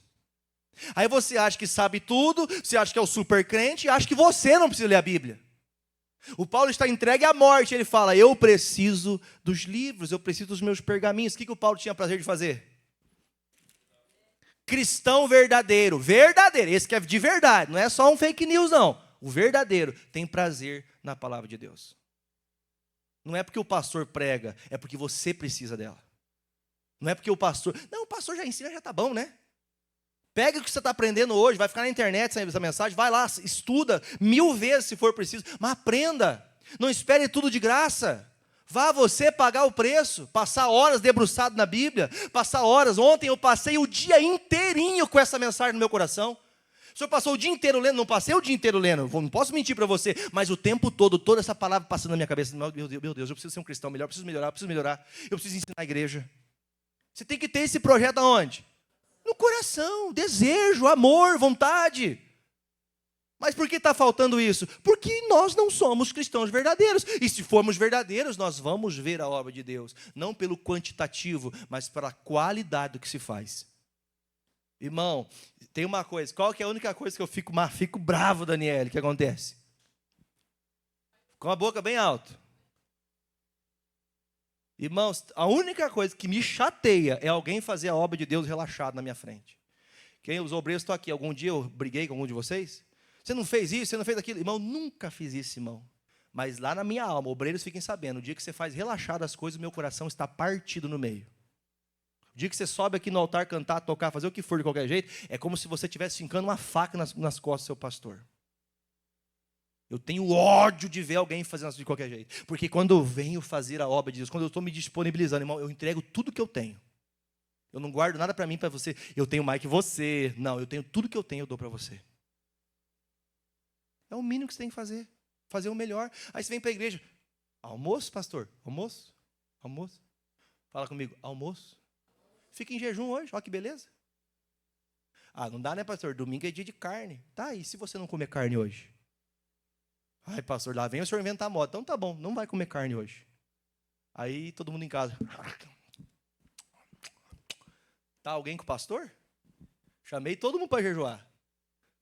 Aí você acha que sabe tudo, você acha que é o super crente, e acha que você não precisa ler a Bíblia. O Paulo está entregue à morte, ele fala, eu preciso dos livros, eu preciso dos meus pergaminhos. O que o Paulo tinha prazer de fazer? Cristão verdadeiro, esse que é de verdade, não é só um fake news não. O verdadeiro tem prazer na palavra de Deus. Não é porque o pastor prega, é porque você precisa dela. Não é porque o pastor já ensina, já está bom, né? Pega o que você está aprendendo hoje, vai ficar na internet essa mensagem, vai lá, estuda 1000 vezes se for preciso, mas aprenda. Não espere tudo de graça. Vá você pagar o preço, passar horas debruçado na Bíblia, passar horas. Ontem eu passei o dia inteirinho com essa mensagem no meu coração. O senhor passou o dia inteiro lendo? Não passei o dia inteiro lendo, não posso mentir para você, mas o tempo todo, toda essa palavra passando na minha cabeça. Meu Deus, eu preciso ser um cristão melhor, eu preciso melhorar, eu preciso ensinar a igreja. Você tem que ter esse projeto aonde? No coração, desejo, amor, vontade. Mas por que está faltando isso? Porque nós não somos cristãos verdadeiros. E se formos verdadeiros, nós vamos ver a obra de Deus. Não pelo quantitativo, mas pela qualidade do que se faz. Irmão, tem uma coisa. Qual que é a única coisa que eu fico bravo, Daniel? O que acontece? Com a boca bem alta. Irmãos, a única coisa que me chateia é alguém fazer a obra de Deus relaxado na minha frente. Os obreiros estão aqui. Algum dia eu briguei com algum de vocês? Você não fez isso, você não fez aquilo. Irmão, nunca fiz isso, irmão. Mas lá na minha alma, obreiros fiquem sabendo, o dia que você faz relaxado as coisas, o meu coração está partido no meio. O dia que você sobe aqui no altar, cantar, tocar, fazer o que for de qualquer jeito, é como se você estivesse fincando uma faca nas costas do seu pastor. Eu tenho ódio de ver alguém fazendo isso de qualquer jeito. Porque quando eu venho fazer a obra de Deus, quando eu estou me disponibilizando, irmão, eu entrego tudo que eu tenho. Eu não guardo nada para mim, para você. Eu tenho mais que você. Não, eu tenho tudo que eu tenho, eu dou para você. É o mínimo que você tem que fazer. Fazer o melhor. Aí você vem para a igreja. Almoço, pastor? Almoço? Almoço? Fala comigo. Almoço? Fica em jejum hoje. Olha que beleza. Ah, não dá, né, pastor? Domingo é dia de carne. Tá, e se você não comer carne hoje? Ai, pastor, lá vem o senhor inventar moda. Então tá bom, não vai comer carne hoje. Aí todo mundo em casa. Tá alguém com o pastor? Chamei todo mundo para jejuar.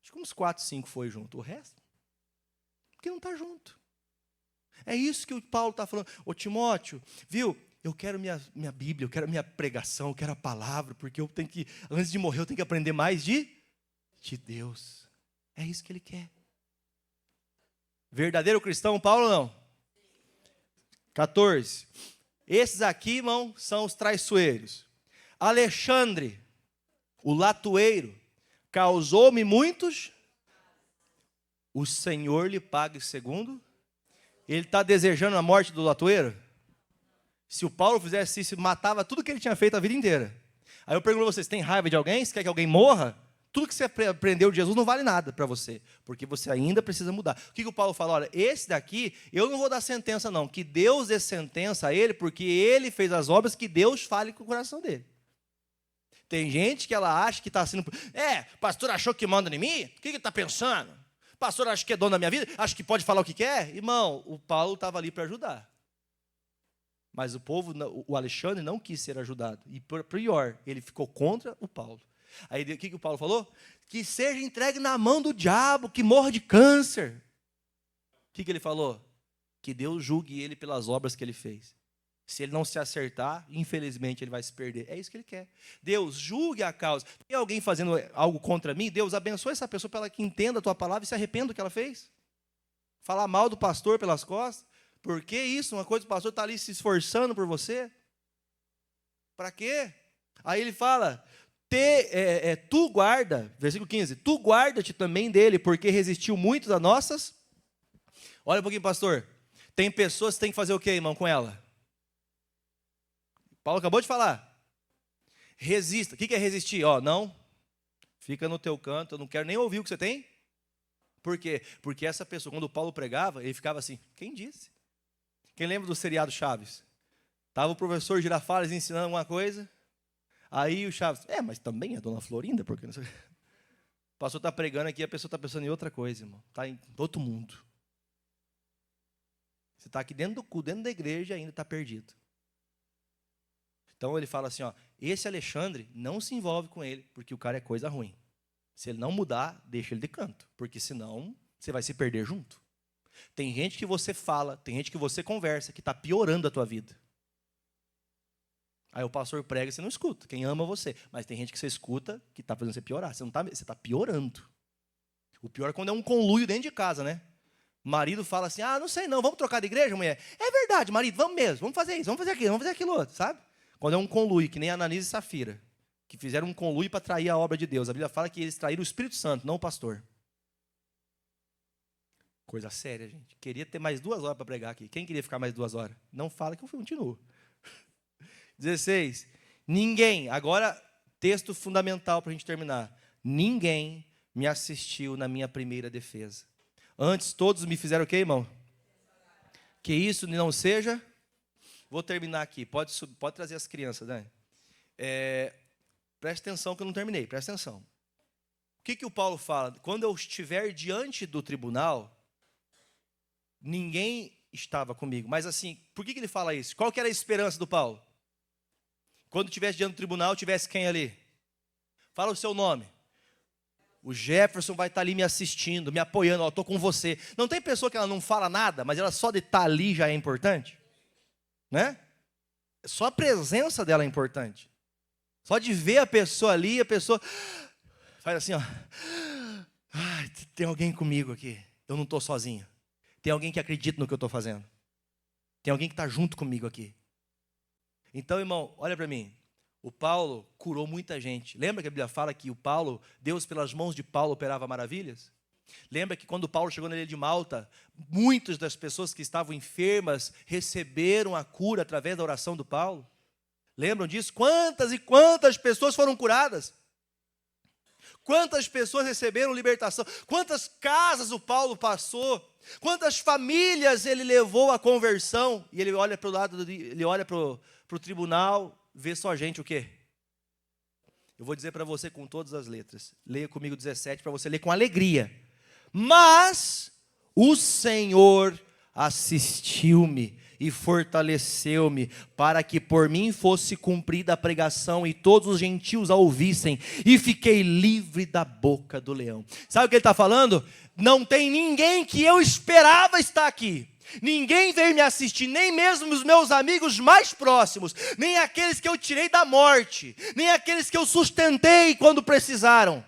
Acho que uns 4, 5 foi junto. O resto? Porque não está junto. É isso que o Paulo está falando. Ô Timóteo, viu? Eu quero minha Bíblia, eu quero minha pregação, eu quero a palavra, porque eu tenho que, antes de morrer, eu tenho que aprender mais de Deus. É isso que ele quer. Verdadeiro cristão, Paulo, não? 14. Esses aqui, irmão, são os traiçoeiros. Alexandre, o latoeiro, causou-me muitos. O Senhor lhe pague segundo. Ele está desejando a morte do latoeiro? Se o Paulo fizesse isso, matava tudo que ele tinha feito a vida inteira. Aí eu pergunto a vocês, tem raiva de alguém? Você quer que alguém morra? Tudo que você aprendeu de Jesus não vale nada para você, porque você ainda precisa mudar. O que o Paulo fala? Olha, esse daqui, eu não vou dar sentença não, que Deus dê sentença a ele, porque ele fez as obras, que Deus fale com o coração dele. Tem gente que ela acha que está sendo... pastor achou que manda em mim? O que ele está pensando? Pastor acha que é dono da minha vida? Acha que pode falar o que quer? Irmão, o Paulo estava ali para ajudar. Mas o Alexandre não quis ser ajudado. E pior, ele ficou contra o Paulo. Aí o que o Paulo falou? Que seja entregue na mão do diabo, que morra de câncer. O que ele falou? Que Deus julgue ele pelas obras que ele fez. Se ele não se acertar, infelizmente ele vai se perder. É isso que ele quer. Deus julgue a causa. Tem alguém fazendo algo contra mim? Deus abençoe essa pessoa para ela que entenda a tua palavra e se arrependa do que ela fez. Falar mal do pastor pelas costas. Por que isso? Uma coisa, o pastor está ali se esforçando por você. Para quê? Aí ele fala... tu guarda, versículo 15, tu guarda-te também dele, porque resistiu muito das nossas. Olha um pouquinho, pastor. Tem pessoas que tem que fazer o quê, irmão, com ela? Paulo acabou de falar. Resista. O que é resistir? Não. Fica no teu canto, eu não quero nem ouvir o que você tem. Por quê? Porque essa pessoa, quando o Paulo pregava, ele ficava assim, quem disse? Quem lembra do seriado Chaves? Estava o professor Girafales ensinando alguma coisa. Aí o Chaves, mas também é Dona Florinda, porque não sei. O pastor está pregando aqui, a pessoa está pensando em outra coisa, irmão. Está em outro mundo. Você está aqui dentro da igreja e ainda está perdido. Então ele fala assim, esse Alexandre, não se envolve com ele, porque o cara é coisa ruim. Se ele não mudar, deixa ele de canto, porque senão você vai se perder junto. Tem gente que você fala, tem gente que você conversa, que está piorando a tua vida. Aí o pastor prega e você não escuta. Quem ama você. Mas tem gente que você escuta que está fazendo você piorar. Você está piorando. O pior é quando é um conluio dentro de casa, né? O marido fala assim, não sei não, vamos trocar de igreja, mulher? É verdade, marido, vamos mesmo. Vamos fazer isso, vamos fazer aquilo outro, sabe? Quando é um conluio, que nem Ananias e Safira. que fizeram um conluio para trair a obra de Deus. A Bíblia fala que eles traíram o Espírito Santo, não o pastor. Coisa séria, gente. Queria ter mais 2 horas para pregar aqui. Quem queria ficar mais 2 horas? Não fala que eu continuo. 16. Ninguém, agora texto fundamental para a gente terminar. Ninguém me assistiu na minha primeira defesa. Antes todos me fizeram o quê, irmão? Que isso não seja. Vou terminar aqui. Pode trazer as crianças, né? Preste atenção que eu não terminei. Presta atenção. O que o Paulo fala? Quando eu estiver diante do tribunal, ninguém estava comigo. Mas assim, por que ele fala isso? Qual que era a esperança do Paulo? Quando estivesse diante do tribunal, tivesse quem ali? Fala o seu nome. O Jefferson vai estar ali me assistindo, me apoiando. Estou com você. Não tem pessoa que ela não fala nada, mas ela só de estar ali já é importante? Né? Só a presença dela é importante. Só de ver a pessoa ali, a pessoa faz assim, ó. Tem alguém comigo aqui. Eu não estou sozinho. Tem alguém que acredita no que eu estou fazendo. Tem alguém que está junto comigo aqui. Então, irmão, olha para mim. O Paulo curou muita gente. Lembra que a Bíblia fala que Deus pelas mãos de Paulo operava maravilhas? Lembra que quando Paulo chegou na ilha de Malta, muitas das pessoas que estavam enfermas receberam a cura através da oração do Paulo? Lembram disso? Quantas e quantas pessoas foram curadas? Quantas pessoas receberam libertação? Quantas casas o Paulo passou? Quantas famílias ele levou à conversão? E ele olha para o lado, ele olha para o tribunal, vê só gente o quê? Eu vou dizer para você com todas as letras. Leia comigo 17 para você ler com alegria. Mas o Senhor assistiu-me e fortaleceu-me, para que por mim fosse cumprida a pregação e todos os gentios a ouvissem, e fiquei livre da boca do leão. Sabe o que ele está falando? Não tem ninguém que eu esperava estar aqui. Ninguém veio me assistir, nem mesmo os meus amigos mais próximos, nem aqueles que eu tirei da morte, nem aqueles que eu sustentei quando precisaram.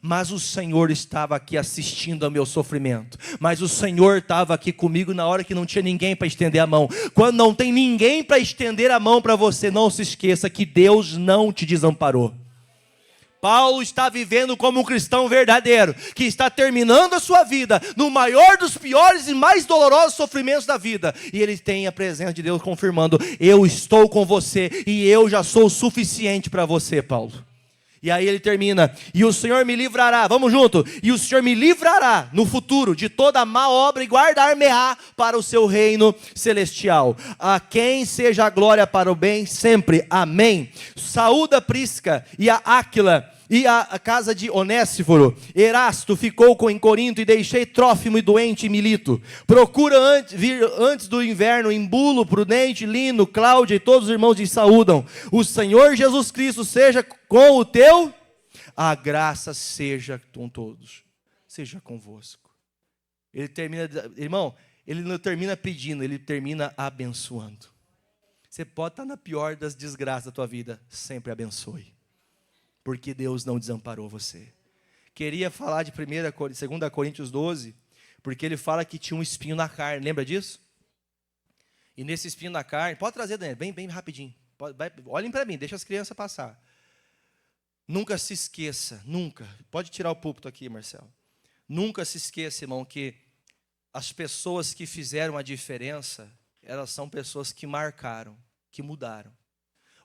Mas o Senhor estava aqui assistindo ao meu sofrimento. Mas o Senhor estava aqui comigo na hora que não tinha ninguém para estender a mão. Quando não tem ninguém para estender a mão para você, não se esqueça que Deus não te desamparou. Paulo está vivendo como um cristão verdadeiro, que está terminando a sua vida no maior dos piores e mais dolorosos sofrimentos da vida. E ele tem a presença de Deus confirmando: eu estou com você e eu já sou o suficiente para você, Paulo. E aí ele termina: e o Senhor me livrará, vamos junto, e o Senhor me livrará no futuro de toda má obra e guardar-me-á para o seu reino celestial. A quem seja a glória para o bem sempre, amém. Saúda Prisca e a Áquila e a casa de Onésiforo. Erasto ficou em Corinto e deixei Trófimo e doente em Milito. Procura vir antes do inverno Embulo, Prudente, Lino, Cláudia e todos os irmãos te saúdam. O Senhor Jesus Cristo seja com o teu, a graça seja com todos, seja convosco. Ele termina, irmão, ele não termina pedindo, ele termina abençoando. Você pode estar na pior das desgraças da tua vida, sempre abençoe. Porque Deus não desamparou você. Queria falar de 2 Coríntios 12, porque ele fala que tinha um espinho na carne, lembra disso? E nesse espinho na carne, pode trazer, Daniel, bem rapidinho. Olhem para mim, deixa as crianças passar. Nunca se esqueça, nunca, pode tirar o púlpito aqui, Marcelo. Nunca se esqueça, irmão, que as pessoas que fizeram a diferença, elas são pessoas que marcaram, que mudaram.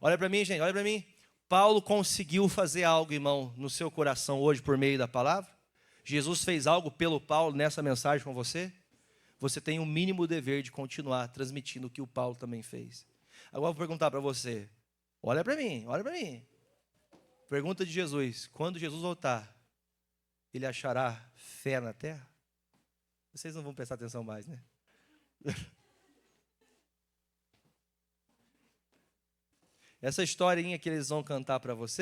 Olha para mim, gente, olha para mim. Paulo conseguiu fazer algo, irmão, no seu coração hoje por meio da palavra? Jesus fez algo pelo Paulo nessa mensagem com você? Você tem o mínimo dever de continuar transmitindo o que o Paulo também fez. Agora eu vou perguntar para você. Olha para mim, olha para mim. Pergunta de Jesus: quando Jesus voltar, ele achará fé na terra? Vocês não vão prestar atenção mais, né? Essa historinha que eles vão cantar para vocês,